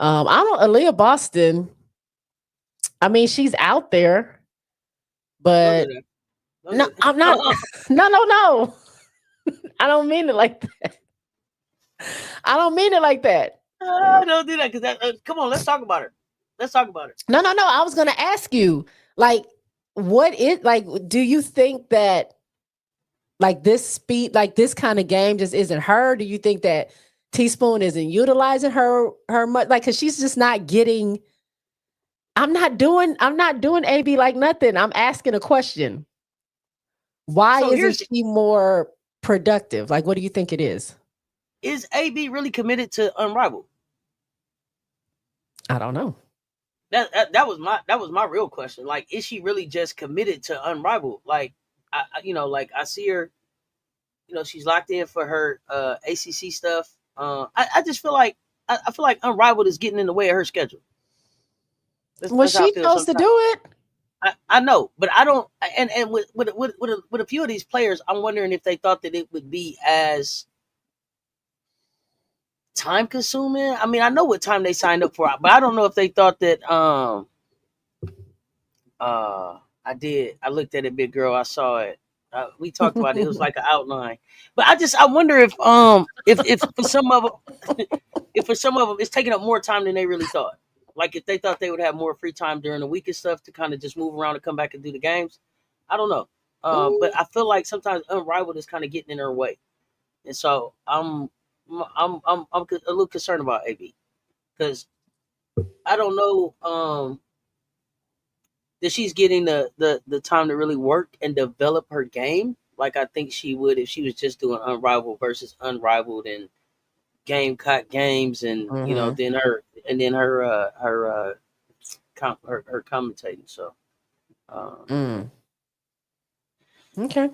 Aaliyah Boston, I mean, she's out there, but no, I'm not. No. I don't mean it like that. I don't mean it like that. Don't do that because come on, let's talk about her. Let's talk about it. No. I was gonna ask you, like, do you think that like this speed, like this kind of game just isn't her? Do you think that Teaspoon isn't utilizing her much? Like, cause she's just not getting. I'm not doing AB like nothing. I'm asking a question. Why isn't she more productive? Like, what do you think it is? Is AB really committed to Unrivaled? I don't know. That was my real question. Like, is she really just committed to Unrivaled? Like, I see her, she's locked in for her ACC stuff. I just feel like I feel like Unrivaled is getting in the way of her schedule. Well, she chose to do it. I know, but I don't. And with a few of these players, I'm wondering if they thought that it would be as time consuming. I mean, I know what time they signed up for, but I don't know if they thought that. I did. I looked at it, big girl. I saw it. We talked about it. It was like an outline, but I wonder if for some of them, it's taking up more time than they really thought. Like if they thought they would have more free time during the week and stuff to kind of just move around and come back and do the games. I don't know. But I feel like sometimes Unrivaled is kind of getting in her way. And so I'm a little concerned about AB because I don't know that she's getting the time to really work and develop her game like I think she would if she was just doing Unrivaled versus Unrivaled and Gamecock games and then her commentating. So okay.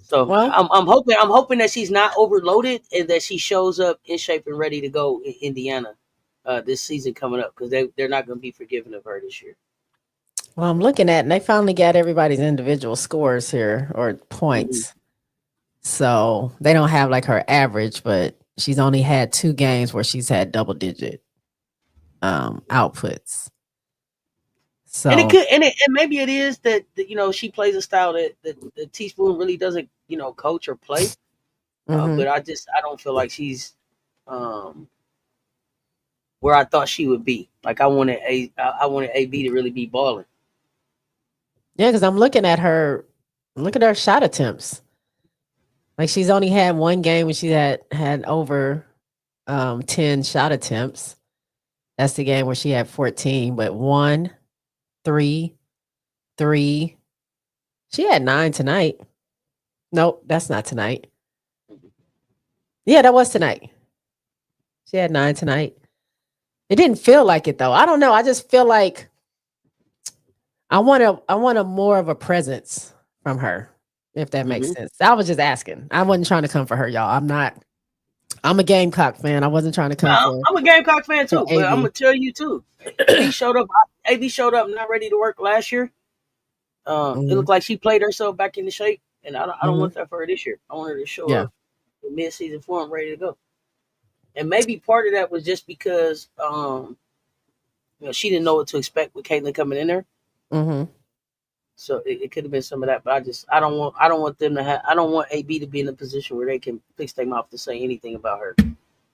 So well, I'm hoping that she's not overloaded and that she shows up in shape and ready to go in Indiana this season coming up because they're not going to be forgiving of her this year. Well, I'm looking at and they finally got everybody's individual scores here or points. So they don't have like her average, but she's only had 2 games where she's had double-digit outputs. So and it could, and maybe it is that she plays a style that the Teaspoon really doesn't coach or play. But I don't feel like she's where I thought she would be. Like I wanted AB to really be balling. Yeah, because I'm looking at her. Look at her shot attempts. Like she's only had 1 game when she had over 10 shot attempts. That's the game where she had 14, but 1, 3, 3. She had 9 tonight. Nope, that's not tonight. Yeah, that was tonight. She had 9 tonight. It didn't feel like it though. I don't know. I just feel like I want a more of a presence from her. If that makes sense. I was just asking. I wasn't trying to come for her, y'all. I'm a Gamecock fan. I wasn't trying to come for I'm a Gamecock fan too, but I'm gonna tell you too. AB showed up not ready to work last year. It looked like she played herself back into shape, and I don't want that for her this year. I want her to show up in mid-season form ready to go. And maybe part of that was just because she didn't know what to expect with Caitlin coming in there. So it could have been some of that, but I don't want them to have. I don't want AB to be in a position where they can fix their mouth to say anything about her.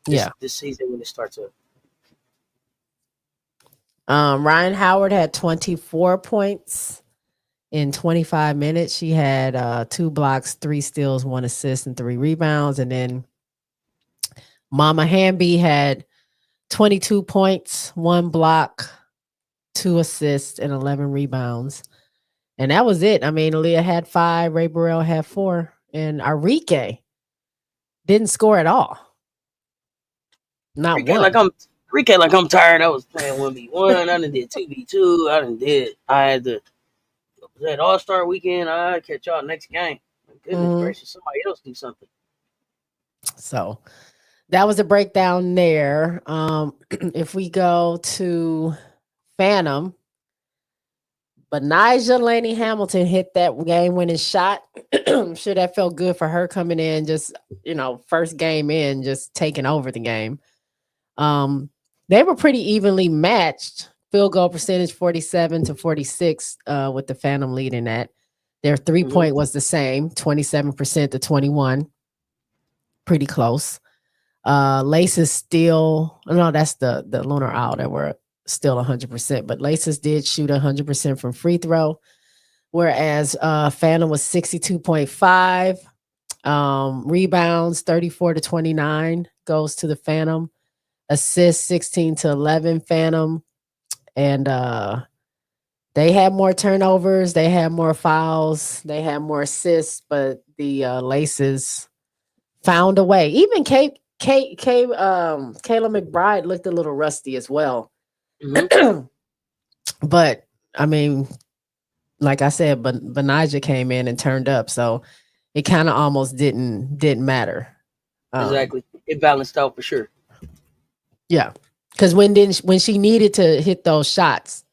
This season when it starts up. Ryan Howard had 24 points in 25 minutes. She had 2 blocks, 3 steals, 1 assist, and 3 rebounds. And then Mama Hamby had 22 points, 1 block, 2 assists, and 11 rebounds. And that was it. I mean, Aaliyah had 5, Ray Burrell had 4, and Enrique didn't score at all. Not Enrique one. like I'm tired. I was playing 1v1. I done did 2v2. I had that All-Star weekend. I'll catch y'all next game. My goodness gracious, somebody else do something. So that was a breakdown there. If we go to Phantom, Benijah Laney Hamilton hit that game-winning shot. I'm sure that felt good for her coming in, just first game in, just taking over the game. They were pretty evenly matched. Field goal percentage 47-46, with the Phantom leading that. Their 3-point was the same, 27% to 21. Pretty close. Laces still, no, that's the Lunar Owl that were still 100%, but Laces did shoot 100% from free throw, whereas Phantom was 62.5. Rebounds 34-29 goes to the Phantom. Assists 16-11 Phantom, and they had more turnovers, they had more fouls, they had more assists, but the Laces found a way. Even Kayla McBride looked a little rusty as well. But I mean, like I said, Benijah came in and turned up, so it kind of almost didn't matter. Exactly, it balanced out for sure. Yeah, because when she needed to hit those shots,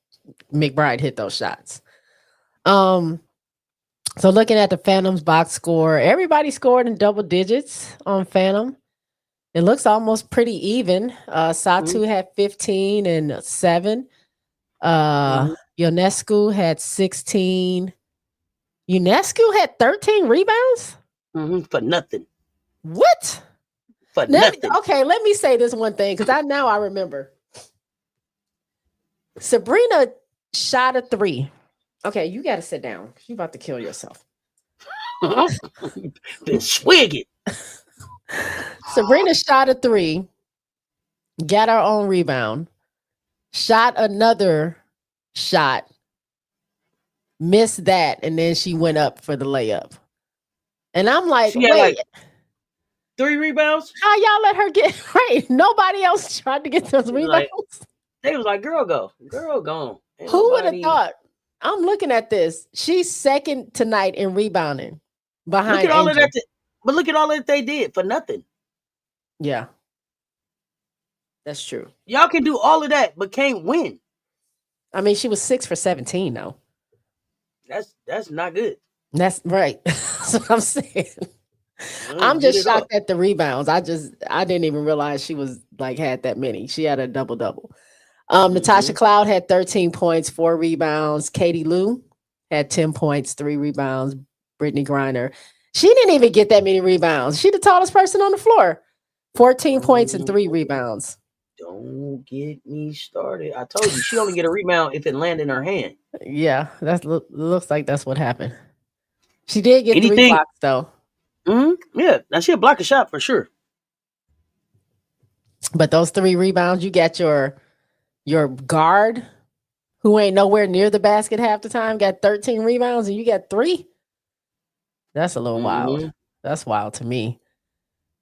McBride hit those shots. So looking at the Phantom's box score, everybody scored in double digits on Phantom. It looks almost pretty even. Satu had 15 and 7. Ionescu had 16. Ionescu had 13 rebounds? For nothing. What? For nothing. Okay, let me say this one thing, because I remember. Sabrina shot a 3. Okay, you got to sit down. You're about to kill yourself. Been swigging. Sabrina shot a 3, got her own rebound, shot another shot, missed that, and then she went up for the layup. And I'm like, she had wait, 3 rebounds? How y'all let her get right? Nobody else tried to get those rebounds. They was like, girl, go. Girl, gone. Who would have thought? I'm looking at this. She's second tonight in rebounding behind Look at all Angel. of that. But look at all that they did for nothing. Yeah. That's true. Y'all can do all of that, but can't win. I mean, she was 6 for 17, though. That's not good. That's right. That's what I'm saying. I'm just shocked at the rebounds. I didn't even realize she was had that many. She had a double-double. Natasha Cloud had 13 points, 4 rebounds. Katie Lou had 10 points, 3 rebounds. Brittany Griner, she didn't even get that many rebounds. She the tallest person on the floor. 14 points and 3 rebounds. Don't get me started. I told you, she only get a rebound if it landed in her hand. Yeah, that looks like that's what happened. She did get 3 blocks, though. Yeah, now she'll block a shot for sure. But those 3 rebounds, you got your guard, who ain't nowhere near the basket half the time, got 13 rebounds, and you got 3. That's a little wild. That's wild to me.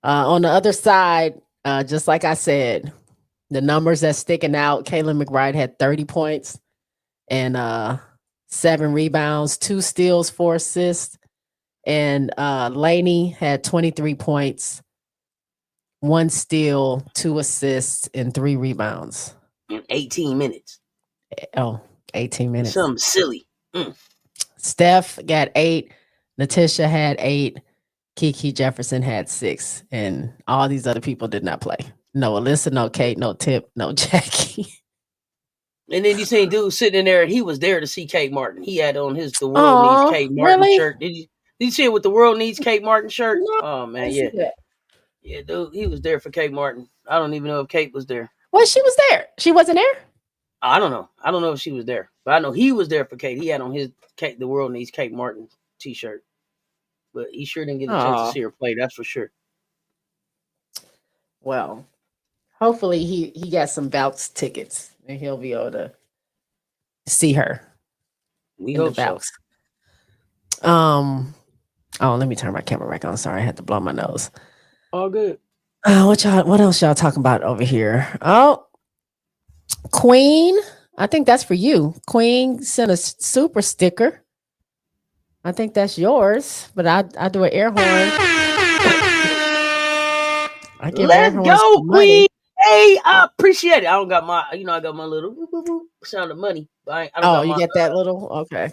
On the other side, just like I said, the numbers that's sticking out, Kayla McBride had 30 points and 7 rebounds, 2 steals, 4 assists. And Laney had 23 points, 1 steal, 2 assists, and 3 rebounds. In 18 minutes. Oh, 18 minutes. Something silly. Steph got 8. Natisha had 8. Kiki Jefferson had 6. And all these other people did not play. No Alyssa, no Kate, no Tip, no Jackie. And then you seen dude sitting in there, and he was there to see Kate Martin. He had on his The World Needs Kate Martin shirt. Did you see it with the World Needs Kate Martin shirt? No, oh man, yeah. Yeah, dude, he was there for Kate Martin. I don't even know if Kate was there. Well, she was there. She wasn't there? I don't know. I don't know if she was there. But I know he was there for Kate. He had on his The World Needs Kate Martin t-shirt. But he sure didn't get a chance to see her play, that's for sure. Well, hopefully he got some Bouts tickets and he'll be able to see her. We hope so. Oh, let me turn my camera back on. Sorry, I had to blow my nose. All good. What else y'all talking about over here? Oh, Queen. I think that's for you. Queen sent a super sticker. I think that's yours, but I do an air horn. I give air Let's horns go, for money. Queen. Hey, I appreciate it. I don't got my, I got my little boop, boop, boop, sound of money. But I don't Oh, got you my, get that little? Okay.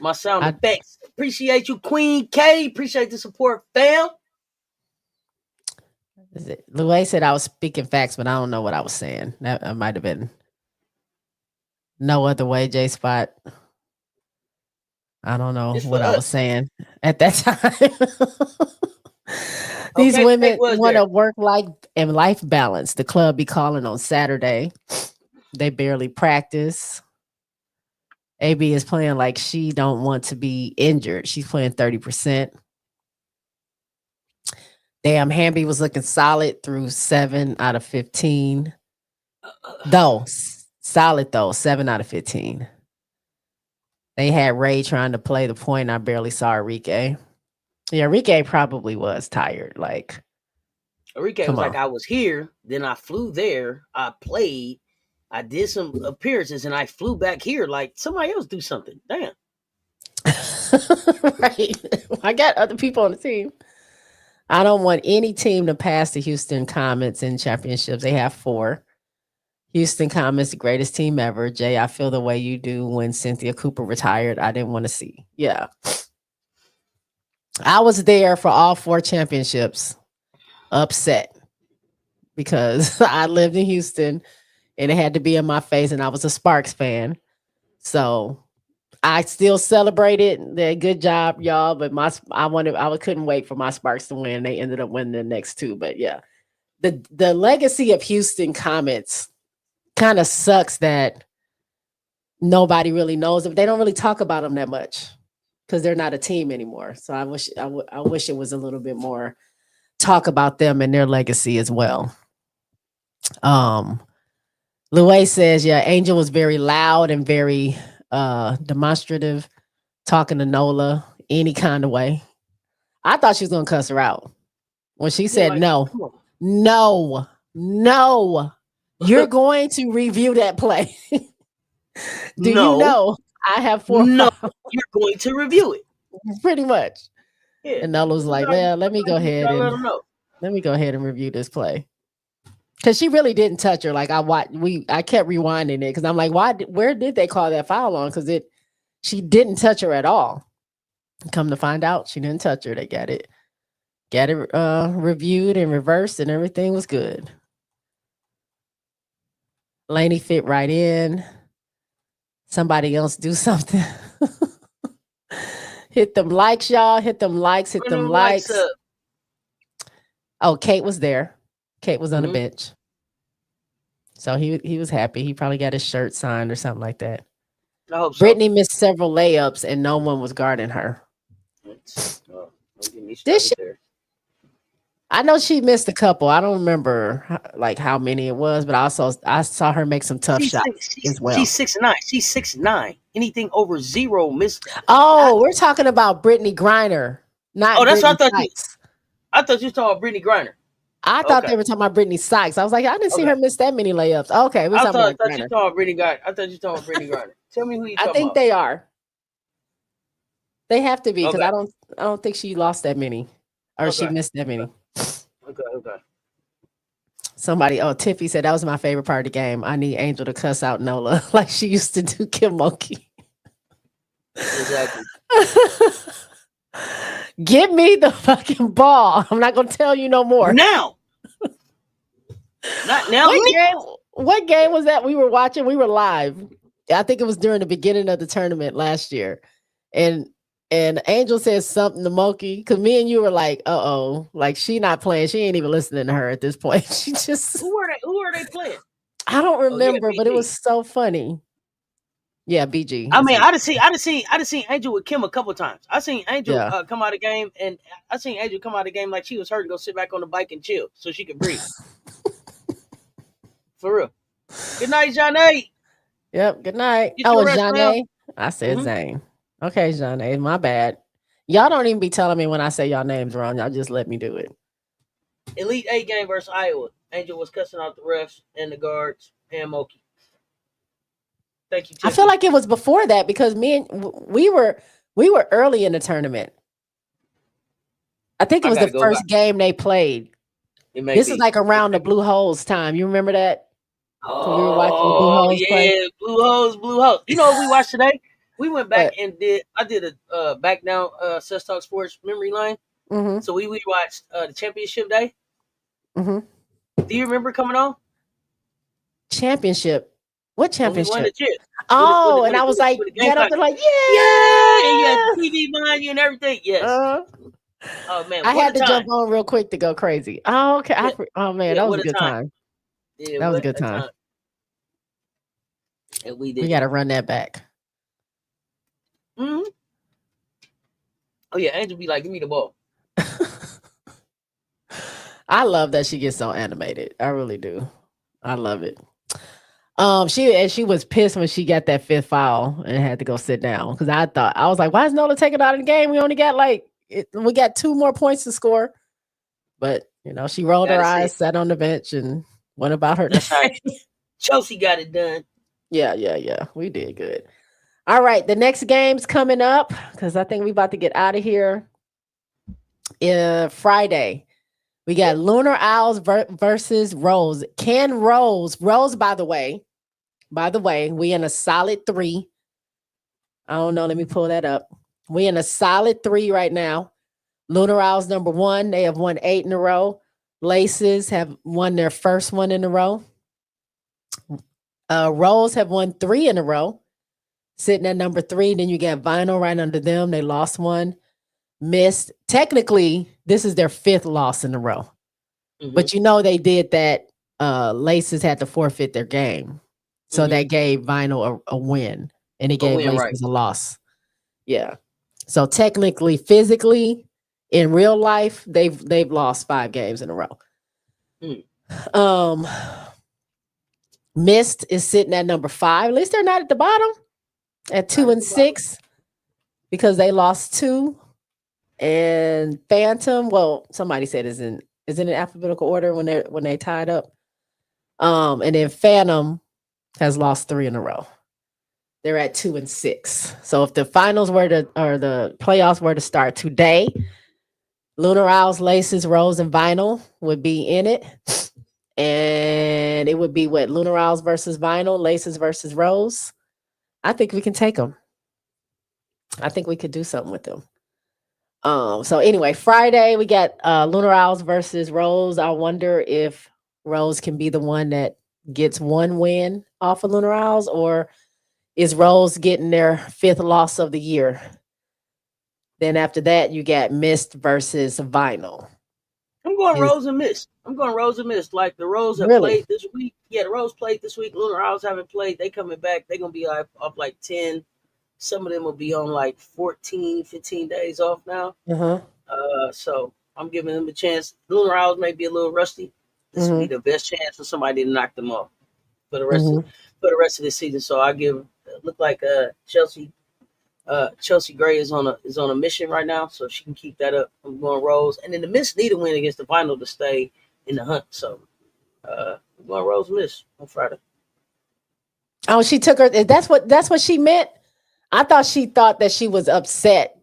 my sound I- effects. Appreciate you, Queen K. Appreciate the support, fam. Louis said I was speaking facts, but I don't know what I was saying. That might have been no other way, J Spot. I don't know It's for what I us. was saying at that time. These Okay, women Fake was want there. to work and life balance. The club be calling on Saturday. They barely practice. AB is playing like she don't want to be injured. She's playing 30%. Damn, Hamby was looking solid through 7 out of 15. Though, solid though, 7 out of 15. They had Ray trying to play the point. I barely saw Enrique. Yeah, Enrique probably was tired. Like, Enrique come was like, on. I was here, then I flew there, I played, I did some appearances, and I flew back here. Like, somebody else do something. Damn. Right. I got other people on the team. I don't want any team to pass the Houston Comets in championships. They have 4. Houston Comets, the greatest team ever. Jay, I feel the way you do when Cynthia Cooper retired. I didn't want to see. Yeah. I was there for all 4 championships. Upset because I lived in Houston and it had to be in my face, and I was a Sparks fan. So I still celebrated. Good job, y'all. But I couldn't wait for my Sparks to win. They ended up winning the next 2. But yeah, the legacy of Houston Comets kind of sucks that nobody really knows them. They don't really talk about them that much because they're not a team anymore. So I wish it was a little bit more talk about them and their legacy as well. Louis says, yeah, Angel was very loud and very demonstrative, talking to Nola any kind of way. I thought she was gonna cuss her out when she said, like, no, come on. no, you're going to review that play. Do No. you know I have 4 No, fouls? you're going to review it. Pretty much. Yeah. And Nola was like, well, let me go ahead Let them know. and review this play. Because she really didn't touch her. Like I kept rewinding it because I'm like, where did they call that foul on? Because she didn't touch her at all. Come to find out, she didn't touch her. They got it reviewed and reversed, and everything was good. Lainey fit right in. Somebody else do something. Hit them likes, y'all. Hit them likes. Hit them likes. Oh, Kate was there. Kate was on the bench. So he was happy. He probably got his shirt signed or something like that. I hope so. Brittany missed several layups and no one was guarding her. I know she missed a couple. I don't remember how many it was, but I saw her make some tough shots as well. She's 6'9". She's 6'9". Anything over 0 missed. Oh, we're talking about Brittany Griner. Not that's Brittany what I thought. Sykes. I thought you were talking about Brittany Griner. I thought they were talking about Brittany Sykes. I was like, I didn't see her miss that many layups. Okay, we're talking about Griner. You talking about Brittany Griner. I thought you were talking about Brittany Griner. Tell me who you talking about. I think they are. They have to be because I don't think she lost that many or she missed that many. Okay. Somebody, Tiffy said that was my favorite part of the game. I need Angel to cuss out Nola like she used to do Kim Mulkey. Exactly. Give me the fucking ball. I'm not gonna tell you no more. Now. Not now. What game was that we were watching? We were live. I think it was during the beginning of the tournament last year. And Angel said something to Mulkey because me and you were like, like she not playing. She ain't even listening to her at this point. She just Who are they playing? I don't remember, but it was so funny. Yeah, BG. I mean, I done seen Angel with Kim a couple times. I seen Angel come out of the game, and I seen Angel come out of the game like she was hurt and go sit back on the bike and chill so she could breathe. For real. Good night, Johnny. Yep. Good night. Oh, Johnny. I said Zane. Okay, Johnny. My bad. Y'all don't even be telling me when I say y'all names wrong. Y'all just let me do it. Elite 8 game versus Iowa. Angel was cussing out the refs and the guards and Moki. Thank you, I Tiffy. feel like it was before that because we were early in the tournament. I think it I was gotta the go first game they played. It may This be. is like around the Blue Holes time. You remember that? So we were watching the Blue Oh Holes play. yeah, Blue Holes. You know what we watched today? We went back What? and I did a back down Sus Talk Sports memory line. Mm-hmm. So we watched the championship day. Mm-hmm. Do you remember coming on? Championship. What When we won the championship? chip. Oh, When and I was when like, the get up Gamecocks- and like, Yeah, and you had yeah. the TV behind you and everything. Yes. Oh man, I what had a to time. jump on real quick to go crazy. Oh, okay. Yeah. Oh man, Yeah, that was what a a good time. Yeah, That was a what good time. And we did. We got to run that back. Mm-hmm. Oh yeah, Angel be like, give me the ball. I love that she gets so animated. I really do. I love it. She was pissed when she got that fifth foul and had to go sit down because I was like, why is Nola taking out of the game? We only got we got 2 more points to score. But she rolled her eyes, sat on the bench, and went about her That's day. how Chelsea got it done. Yeah. We did good. All right, the next game's coming up because I think we about to get out of here. Friday. We got Lunar Owls versus Rose. Can Rose, by the way, we in a solid 3. I don't know. Let me pull that up. We in a solid 3 right now. Lunar Owls number 1. They have won 8 in a row. Laces have won their first one in a row. Rose have won 3 in a row. Sitting at number 3. Then you got Vinyl right under them. They lost 1. Missed. Technically, this is their 5th loss in a row. Mm-hmm. But they did that. Laces had to forfeit their game. So that gave Vinyl a win. And it gave Laces a loss. Yeah. So technically, physically, in real life, they've lost 5 games in a row. Mist is sitting at number 5. At least they're not at the bottom at 2-6 because they lost 2. And Phantom, well, somebody said is in alphabetical order when they tied up. And then Phantom has lost 3 in a row. They're at 2-6. So if the finals or the playoffs were to start today, Lunar Owls, Laces, Rose, and Vinyl would be in it. And it would be Lunar Owls versus Vinyl, Laces versus Rose. I think we can take them. I think we could do something with them. So anyway, Friday we got Lunar Owls versus Rose. I wonder if Rose can be the one that gets 1 win off of Lunar Owls, or is Rose getting their 5th loss of the year? Then after that, you got Mist versus Vinyl. I'm going Rose and Mist. Like the Rose have played this week. Yeah, the Rose played this week. Lunar Owls haven't played. They coming back. They're going to be up like 10. Some of them will be on like 14, 15 days off now. So I'm giving them a chance. Lunar Owls may be a little rusty. This will be the best chance for somebody to knock them off for the rest of the season. So I look like Chelsea Gray is on a mission right now, so she can keep that up. I'm going Rose, and then the Mist need a win against the Vinyl to stay in the hunt. So I'm going Rose Mist on Friday. Oh, she took her. That's what she meant. I thought she thought that she was upset,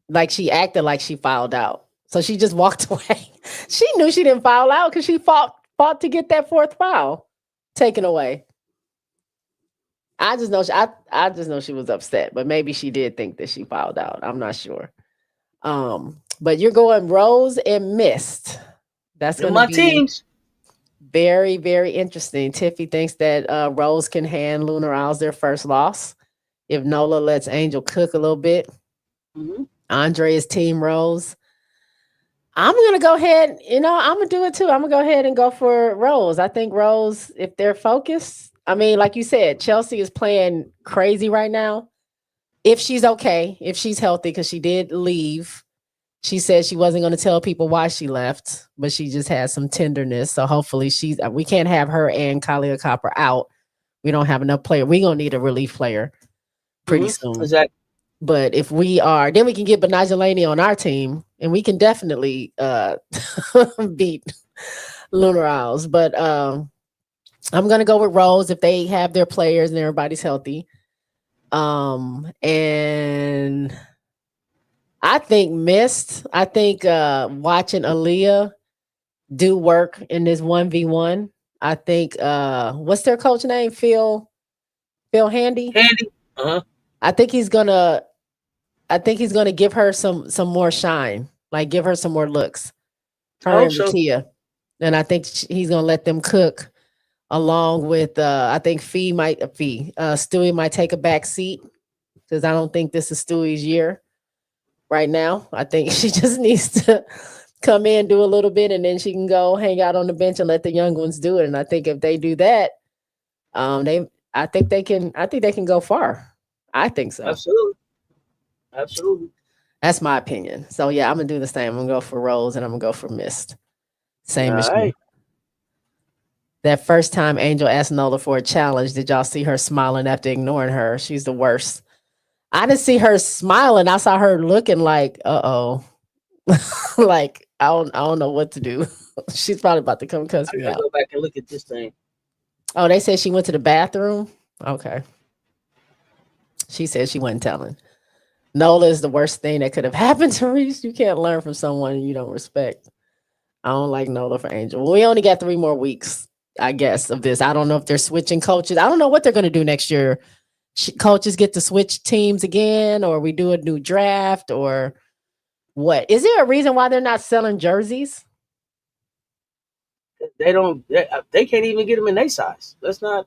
like she acted like she fouled out. So she just walked away. She knew she didn't foul out because she fought to get that 4th foul taken away. I just know she was upset, but maybe she did think that she fouled out. I'm not sure. But you're going Rose and Mist. That's going to be teams. Very, very interesting. Tiffy thinks that Rose can hand Lunar Owls their first loss if Nola lets Angel cook a little bit. Andre is Team Rose. I'm going to go ahead. I'm going to do it too. I'm going to go ahead and go for Rose. I think Rose, if they're focused, I mean, like you said, Chelsea is playing crazy right now. If she's okay, if she's healthy, because she did leave. She said she wasn't going to tell people why she left, but she just had some tenderness. So hopefully we can't have her and Kalia Copper out. We don't have enough player. We're going to need a relief player pretty soon. Exactly. But if we are, then we can get Benaja Laney on our team, and we can definitely beat Lunar Isles. But I'm gonna go with Rose if they have their players and everybody's healthy. And I think Mist. I think watching Aaliyah do work in this 1v1. I think what's their coach name? Phil Handy. Handy. I think he's gonna give her some more shine, like give her some more looks. I Her hope and so. Rakia. And I think he's gonna let them cook along with I think Stewie might take a back seat because I don't think this is Stewie's year right now. I think she just needs to come in, do a little bit, and then she can go hang out on the bench and let the young ones do it. And I think if they do that, I think they can go far. I think so. Absolutely. That's my opinion. So yeah, I'm gonna do the same. I'm gonna go for Rose and I'm gonna go for Mist. Same as you. Alright. That first time Angel asked Nola for a challenge, did y'all see her smiling after ignoring her? She's the worst. I didn't see her smiling. I saw her looking like, uh-oh. Like, I don't know what to do. She's probably about to come cuss I me gotta out. go back and look at this thing. Oh, they said she went to the bathroom? Okay. She said she wasn't telling. Nola is the worst thing that could have happened to Reese. You can't learn from someone you don't respect. I don't like Nola for Angel. Well, we only got 3 more weeks, I guess, of this. I don't know if they're switching coaches. I don't know what they're going to do next year. Coaches get to switch teams again, or we do a new draft, or what? Is there a reason why they're not selling jerseys? They don't. They can't even get them in their size. Let's get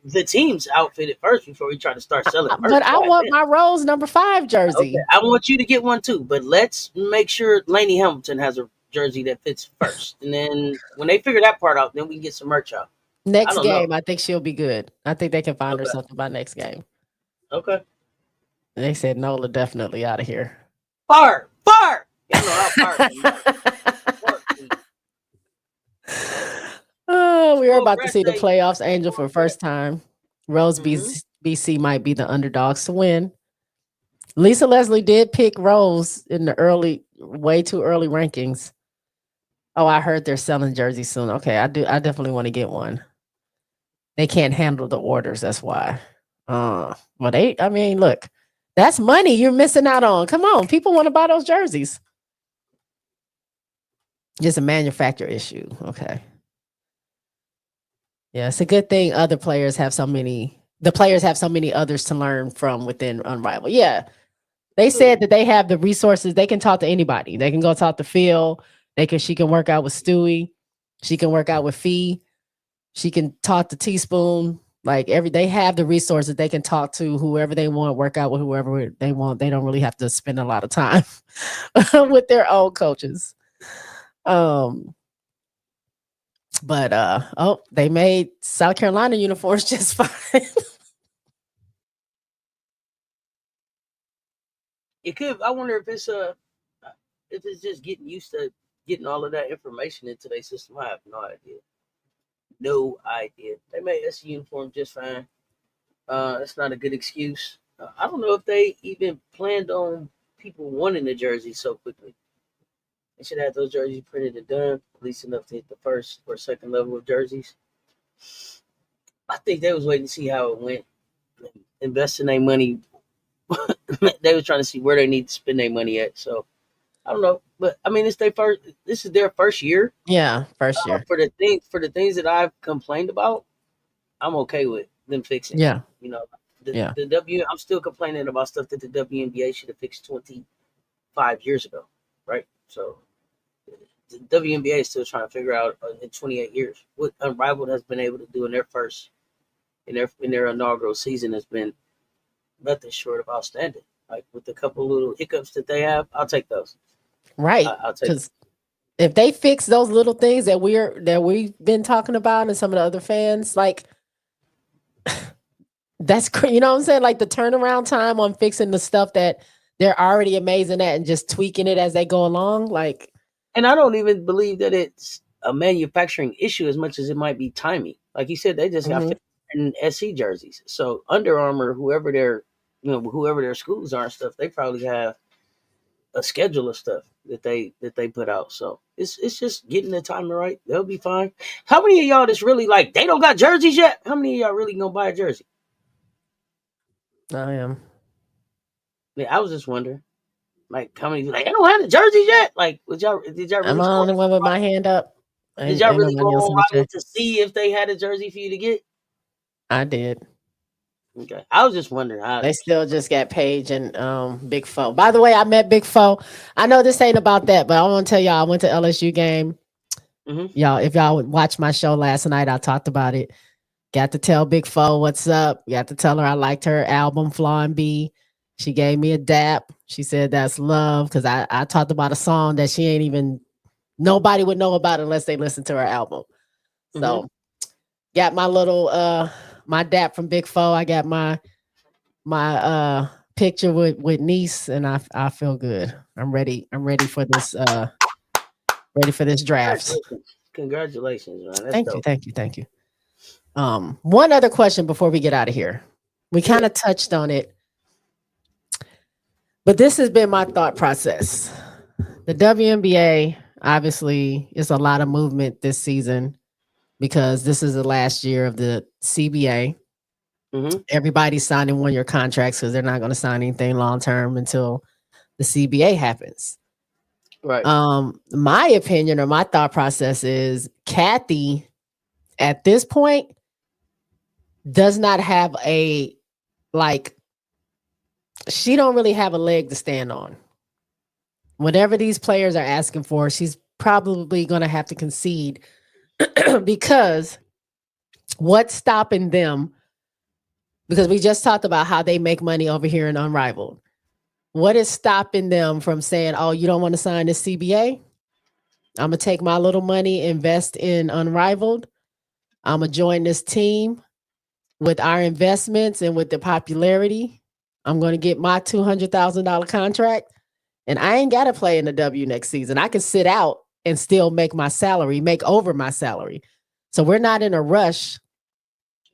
the teams outfitted first before we try to start selling. But I want my Rose number 5 jersey. Okay, I want you to get one too, but let's make sure Lainey Hamilton has a jersey that fits first, and then when they figure that part out, then we can get some merch out. Next don't know. game, I think she'll be good. I think they can find her Okay. something by next game. Okay. They said Nola definitely out of here. Fire! You know how fire. Oh, we are Well, about to see the Brett, playoffs. Angel for the first time. Rose Mhm. BC might be the underdogs to win. Lisa Leslie did pick Rose in the way too early rankings. Oh, I heard they're selling jerseys soon. Okay, I definitely want to get one. They can't handle the orders, that's why. Well, look, that's money you're missing out on. Come on, people want to buy those jerseys. Just a manufacturer issue. Okay. Yeah, it's a good thing other players have so many. The players have so many others to learn from within Unrivaled. Yeah, they said that they have the resources. They can talk to anybody. They can go talk to Phil. She can work out with Stewie. She can work out with Fee. She can talk to Teaspoon. They have the resources. They can talk to whoever they want, work out with whoever they want. They don't really have to spend a lot of time with their own coaches. But they made South Carolina uniforms just fine. It could. I wonder if it's just getting used to getting all of that information into their system. I have no idea. No idea. They made SC uniform just fine. That's not a good excuse. I don't know if they even planned on people wanting the jersey so quickly. They should have those jerseys printed and done, at least enough to hit the first or second level of jerseys. I think they was waiting to see how it went. Investing their money. They were trying to see where they need to spend their money at. So I don't know. But I mean, this is their first year. Yeah, first year. For the things that I've complained about, I'm okay with them fixing. Yeah. You know, Yeah. I'm still complaining about stuff that the WNBA should have fixed 25 years ago, right? So the WNBA is still trying to figure out in 28 years what Unrivaled has been able to do in their inaugural season has been nothing short of outstanding. Like with a couple little hiccups that they have, I'll take those. Right. I'll take. Because if they fix those little things that we've been talking about, and some of the other fans, that's you know what I'm saying? Like the turnaround time on fixing the stuff that they're already amazing at and just tweaking it as they go along. And I don't even believe that it's a manufacturing issue as much as it might be timing. Like you said, they just got in SC jerseys. So Under Armour, whoever their whoever their schools are and stuff, they probably have a schedule of stuff that they put out. So it's just getting the timing right. They'll be fine. How many of y'all that's really like they don't got jerseys yet? How many of y'all really gonna buy a jersey? I am. Yeah, I was just wondering. Like how many like they don't have the jerseys yet? Like did y'all really I'm the only one with my hand up. did y'all really go nobody else on in the Rival chat. to see if they had a jersey for you to get? I did. Okay. I was just wondering how They still just got Paige and Big Foe. By the way, I met Big Foe. I know this ain't about that, but I want to tell y'all I went to LSU game. Mhm. Y'all, if y'all would watch my show last night, I talked about it. Got to tell Big Foe what's up. Got to tell her I liked her album, Flaw and B. She gave me a dap. She said that's love because I talked about a song that she ain't even nobody would know about unless they listen to her album. So got my little my dap from Big Foe. I got my picture with niece, and I feel good. I'm ready for this draft. Congratulations, man. That's Thank dope. you. One other question before we get out of here. We kind of touched on it, but this has been my thought process. The WNBA obviously is a lot of movement this season because this is the last year of the CBA. Everybody's signing 1-year contracts because they're not going to sign anything long term until the CBA happens. Right. My opinion or my thought process is Kathy at this point does not have she don't really have a leg to stand on. Whatever these players are asking for, she's probably going to have to concede because what's stopping them? Because we just talked about how they make money over here in Unrivaled. What is stopping them from saying, oh, you don't want to sign this CBA? I'm going to take my little money, invest in Unrivaled. I'm going to join this team with our investments and with the popularity. I'm going to get my $200,000 contract, and I ain't got to play in the W next season. I can sit out and still make over my salary. So we're not in a rush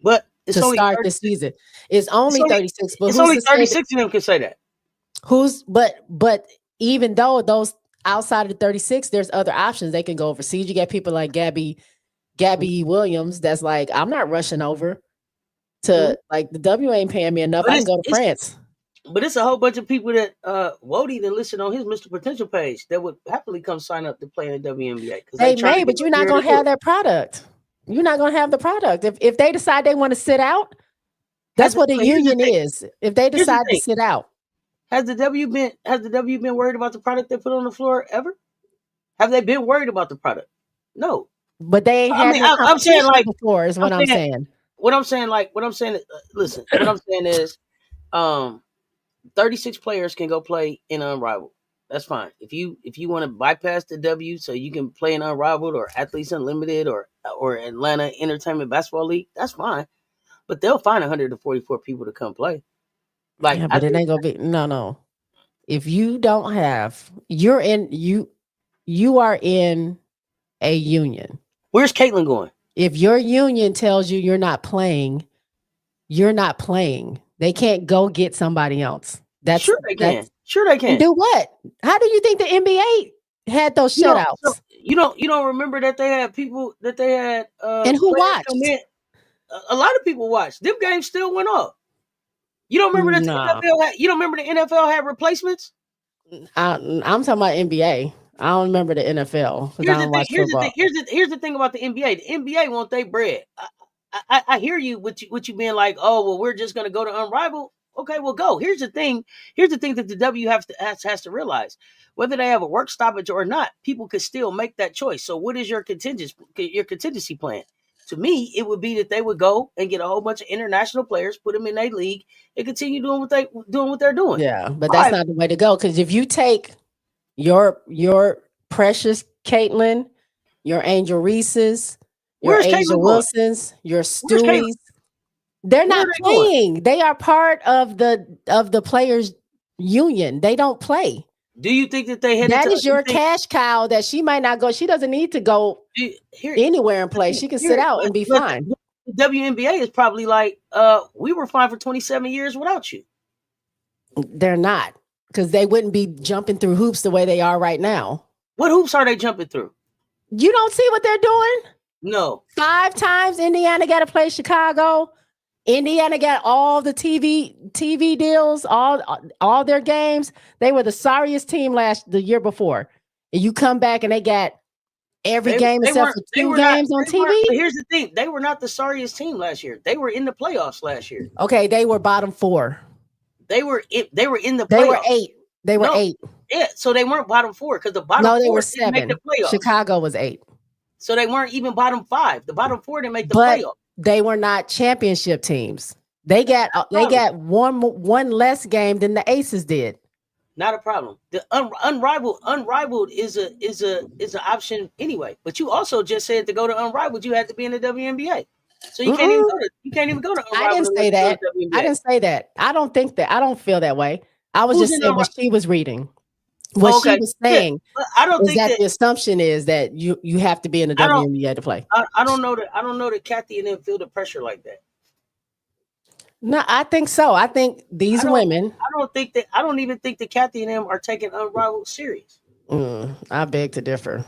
but it's to only start 30, this season. It's only 36, but it's only 36 of them can say that. But even though those outside of the 36, there's other options. They can go overseas. You get people like Gabby Williams that's like, I'm not rushing over to like the W ain't paying me enough. But I can go to France. But it's a whole bunch of people that Wody that listed on his Mr. Potential page that would happily come sign up to play in the WNBA. They may, but you're not gonna have that product. You're not gonna have the product. If they decide they want to sit out, that's what a union is. If they decide to sit out. Has the W been worried about the product they put on the floor ever? Have they been worried about the product? No. But they ain't had no I'm saying like before is what I'm saying. What I'm saying listen, what I'm saying is 36 players can go play in Unrivaled. That's fine. If you want to bypass the W so you can play in Unrivaled or Athletes Unlimited or Atlanta Entertainment Basketball League, that's fine. But they'll find 144 people to come play. Like, yeah, but it ain't gonna be no. If you don't have, you are in a union. Where's Caitlin going? If your union tells you you're not playing, you're not playing. They can't go get somebody else. Sure they can. Do what? How do you think the NBA had those shutouts? You don't remember that they had people that they had and who watched? A lot of people watched. Them games still went off. You don't remember that you don't remember the NFL had replacements? I'm talking about NBA. I don't remember the NFL. Here's the thing about the NBA. The NBA want their bread. I hear you with you being like, oh well, we're just gonna go to Unrivaled. Okay, well go. Here's the thing that the W has to realize. Whether they have a work stoppage or not, people could still make that choice. So what is your contingency plan? To me, it would be that they would go and get a whole bunch of international players, put them in a league, and continue doing what they're doing. Yeah, but that's not the way to go. Because if you take your precious Caitlin, your Angel Reese's, your Asia Wilsons, your Stewies, they're not playing. They are part of the players' union. They don't play. Do you think that they had that is your cash cow that she might not go? She doesn't need to go anywhere and play. She can sit out and be fine. The WNBA is probably like, we were fine for 27 years without you. They're not, because they wouldn't be jumping through hoops the way they are right now. What hoops are they jumping through? You don't see what they're doing? No. 5 times Indiana got to play Chicago. Indiana got all the TV deals, all their games. They were the sorriest team the year before. And you come back and they got every game except for 2 games on TV. But here's the thing. They were not the sorriest team last year. They were in the playoffs last year. Okay, they were bottom 4. They were in the playoffs. They were 8. They were 8. Yeah, so they weren't bottom 4 because the bottom 4 they were didn't 7. make the playoffs. Chicago was 8. So they weren't even bottom 5. The bottom 4 didn't make the playoffs. They were not championship teams. They got one less game than the Aces did. Not a problem. The unrivaled is an option anyway. But you also just said to go to unrivaled, you had to be in the WNBA. So you can't even go to unrivaled. I didn't say that. I didn't say that. I don't think that. I don't feel that way. I was just saying what she was reading. What she was saying. Yeah, I don't think that the assumption is that you have to be in the WNBA to play. I don't know that Kathy and them feel the pressure like that. No, I think so. I think these women. I don't even think that Kathy and them are taking unrivaled serious. I beg to differ.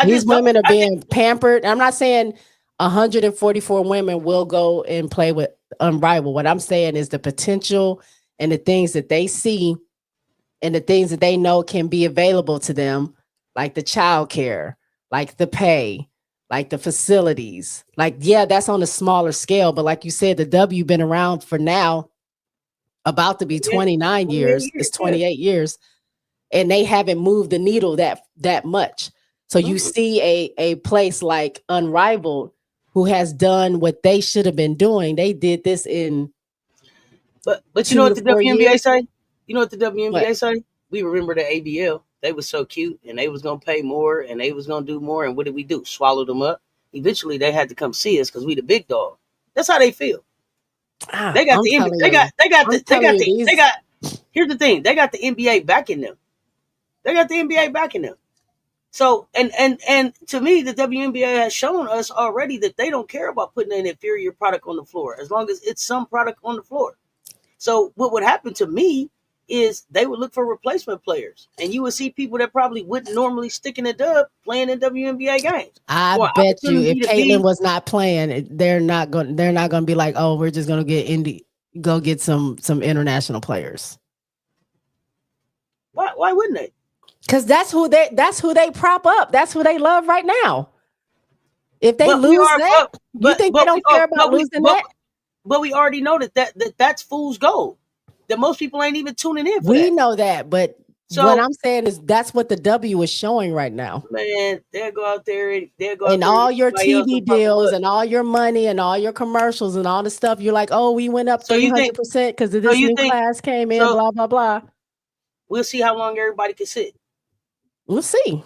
These women are being pampered. I'm not saying 144 women will go and play with unrivaled. What I'm saying is the potential and the things that they see and the things that they know can be available to them, like the childcare, like the pay, like the facilities. Like, yeah, that's on a smaller scale. But like you said, the W been around for now about to be 29 years. It's 28 years. And they haven't moved the needle that much. So you see a place like Unrivaled who has done what they should have been doing. They did this in But you know what the WNBA say? You know what the WNBA say? We remember the ABL. They was so cute and they was gonna pay more and they was gonna do more. And what did we do? Swallow them up. Eventually they had to come see us because we the big dog. That's how they feel. They got here's the thing. They got the NBA backing them. They got the NBA backing them. So and to me, the WNBA has shown us already that they don't care about putting an inferior product on the floor as long as it's some product on the floor. So what would happen to me is they would look for replacement players, and you would see people that probably wouldn't normally stick in the dub playing in WNBA games. I bet you if Caitlin was not playing, they're not going to be like, oh, we're just going to get some international players. Why wouldn't they? Because that's who they prop up. That's who they love right now. If they lose that, you think they don't care about losing that? But we already know that's fool's gold. That most people ain't even tuning in for we know that, but what I'm saying is that's what the W is showing right now. Man, they'll go out there and all your TV deals and all your money and all your commercials and all the stuff. You're like, oh, we went up 300% because of this new class came in, blah, blah, blah. We'll see how long everybody can sit. We'll see.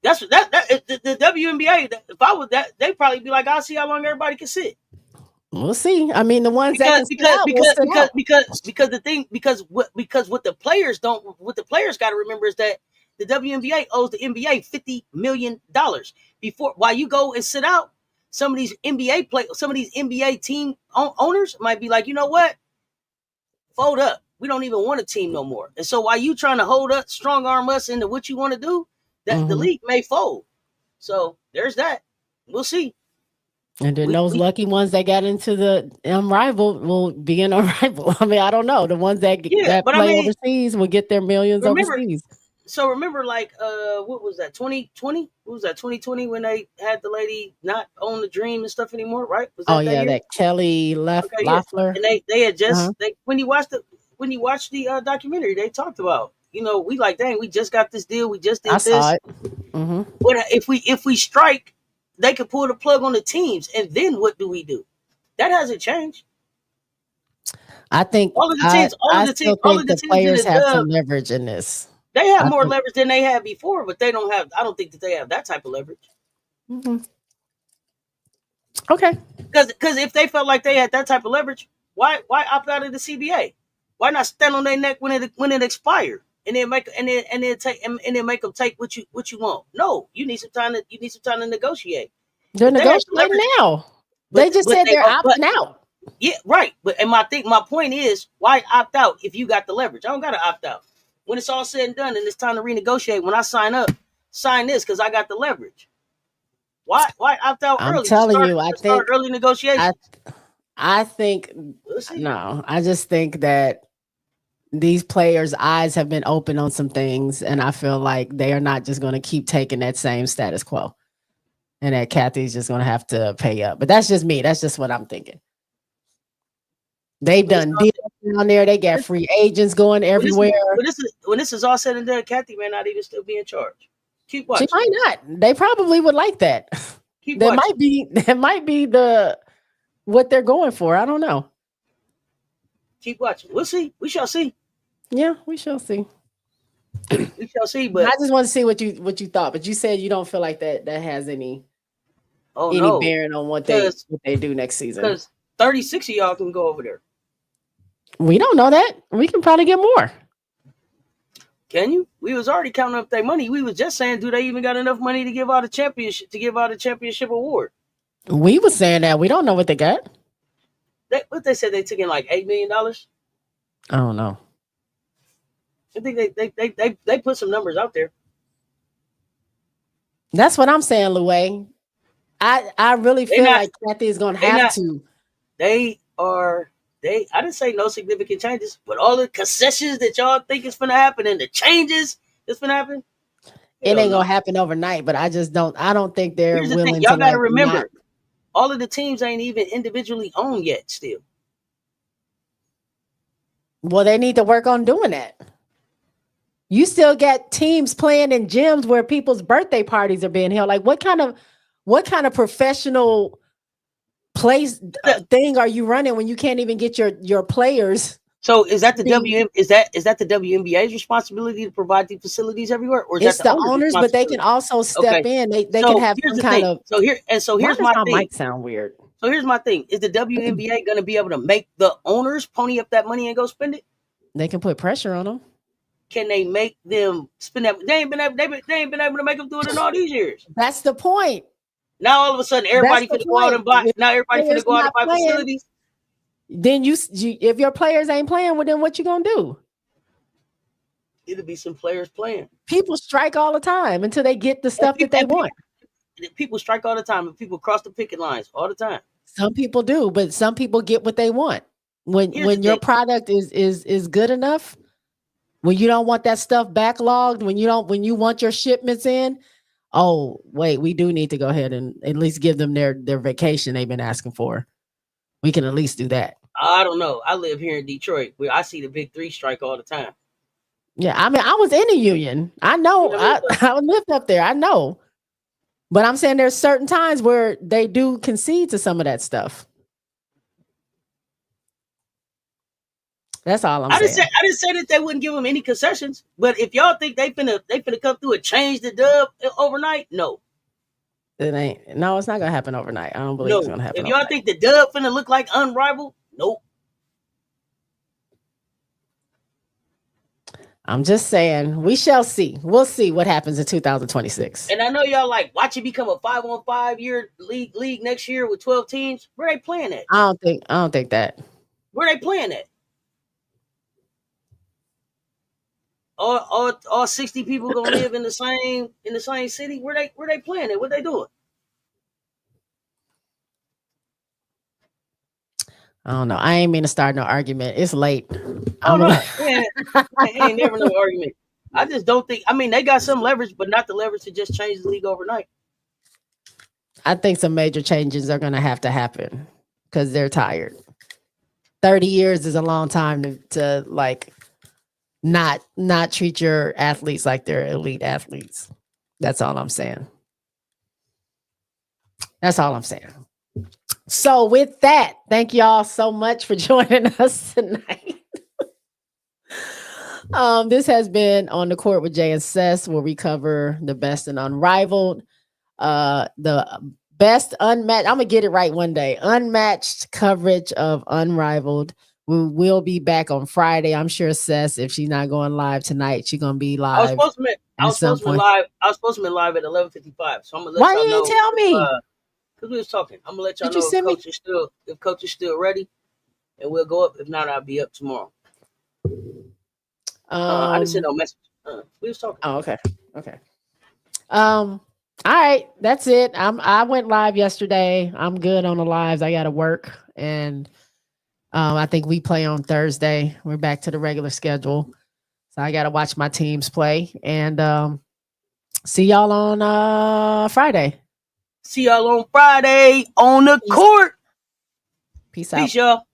That's the WNBA. If I was that, they'd probably be like, I'll see how long everybody can sit. We'll see. I mean, the ones because what the players got to remember is that the WNBA owes the NBA $50 million while you go and sit out. Some of these NBA team owners might be like, you know what? Fold up. We don't even want a team no more. And so while you trying to hold up, strong arm us into what you want to do, that the league may fold. So there's that. We'll see. And then those lucky ones that got into the Unrivaled will be in Unrivaled. I mean, I don't know. The ones that play overseas will get their millions overseas. So remember, like, what was that? 2020? What was that? 2020 when they had the lady not own the dream and stuff anymore, right? Was that that Kelly Loeffler. And they had just when you watch the documentary, they talked about, we like, dang, we just got this deal. We just did this. Saw it. What if we strike? They could pull the plug on the teams, and then what do we do? That hasn't changed. I think all of the players have some leverage in this. They have more leverage than they had before, but they don't have. I don't think that they have that type of leverage. Okay. Because if they felt like they had that type of leverage, why opt out of the CBA? Why not stand on their neck when it expired? And then make them take what you want. No, you need some time to negotiate. They're negotiating now. They just said they're opting out. Yeah, right. But and my point is, why opt out if you got the leverage? I don't gotta opt out. When it's all said and done and it's time to renegotiate, when I sign up, sign this because I got the leverage. Why opt out I'm early? telling you, Start early negotiations. I think We'll see. no, I just think that these players' eyes have been open on some things, and I feel like they are not just going to keep taking that same status quo, and that Kathy's just going to have to pay up. But that's just me. That's just what I'm thinking. They've done deals down there. They got free agents going everywhere. When this is all said and done, Kathy may not even still be in charge. Keep watching. She might not. They probably would like that. Keep that watching. might be the what they're going for. I don't know. Keep watching. We'll see. We shall see. Yeah, we shall see. We shall see. But I just want to see what you thought. But you said you don't feel like that has any bearing on what they do next season. Because 36 of y'all can go over there. We don't know that. We can probably get more. Can you? We was already counting up their money. We was just saying, do they even got enough money to give out a championship award? We was saying that. We don't know what they got. What they said they took in like $8 million? I don't know. I think they put some numbers out there. That's what I'm saying, Louie. I really feel like Kathy is going to have to. I didn't say no significant changes, but all the concessions that y'all think is going to happen and the changes that's going to happen. It ain't going to happen overnight, but I don't think they're willing to. Y'all got to remember, all of the teams ain't even individually owned yet still. Well, they need to work on doing that. You still got teams playing in gyms where people's birthday parties are being held. Like what kind of professional place thing are you running when you can't even get your players? So is that the is that the WNBA's responsibility to provide the facilities everywhere, or is it's that the owners? But they can also step in. They can have some kind of. So here's my thing. Might sound weird. So here's my thing: is the WNBA going to be able to make the owners pony up that money and go spend it? They can put pressure on them. Can they make them spend that? They ain't been able to make them do it in all these years. That's the point. Now all of a sudden, everybody finna go out and buy. Now everybody finna go out and buy facilities. Then you if your players ain't playing, well, then what you gonna do? It'll be some players playing. People strike all the time until they get the stuff that they want. People strike all the time, and people cross the picket lines all the time. Some people do, but some people get what they want. When your product is good enough, when you don't want that stuff backlogged, when you want your shipments in, oh wait, we do need to go ahead and at least give them their vacation they've been asking for. We can at least do that. I don't know. I live here in Detroit where I see the big three strike all the time. Yeah, I mean, I was in a union. I know. I lived up there. I know. But I'm saying there's certain times where they do concede to some of that stuff. That's all I'm saying. I didn't say that they wouldn't give them any concessions. But if y'all think they finna come through and change the dub overnight, no. It ain't. No, it's not gonna happen overnight. I don't believe it's gonna happen. If y'all think the dub finna look like unrivaled, nope. I'm just saying, we shall see. We'll see what happens in 2026. And I know y'all like watch it become a 5-on-5 year league next year with 12 teams. Where they playing at? I don't think that. Where they playing at? All 60 people gonna live in the same city. Where they playing at? What they doing? I don't know. I ain't mean to start no argument. It's late. I don't know. Ain't never no argument. I just don't think. I mean, they got some leverage, but not the leverage to just change the league overnight. I think some major changes are going to happen because they're tired. 30 years is a long time to like not treat your athletes like they're elite athletes. That's all I'm saying. That's all I'm saying. So with that, thank y'all so much for joining us tonight. This has been On the Court with Jay and Sess, where we cover the best and unrivaled, the best unmatched. I'm gonna get it right one day. Unmatched coverage of unrivaled. We will be back on Friday. I'm sure Sess, if she's not going live tonight, she's gonna be live. I was supposed to be live at 11:55. So I'm gonna let Why y'all you know. didn't tell me? Because we was talking. I'm gonna let y'all Did you know send me? if coach is still ready, and we'll go up. If not, I'll be up tomorrow. I didn't send no message. We was talking. Oh, okay. Okay. All right, that's it. I went live yesterday. I'm good on the lives. I gotta work, and I think we play on Thursday. We're back to the regular schedule. So I gotta watch my teams play. And see y'all on Friday. See y'all on Friday on the court. Peace out. Peace, y'all.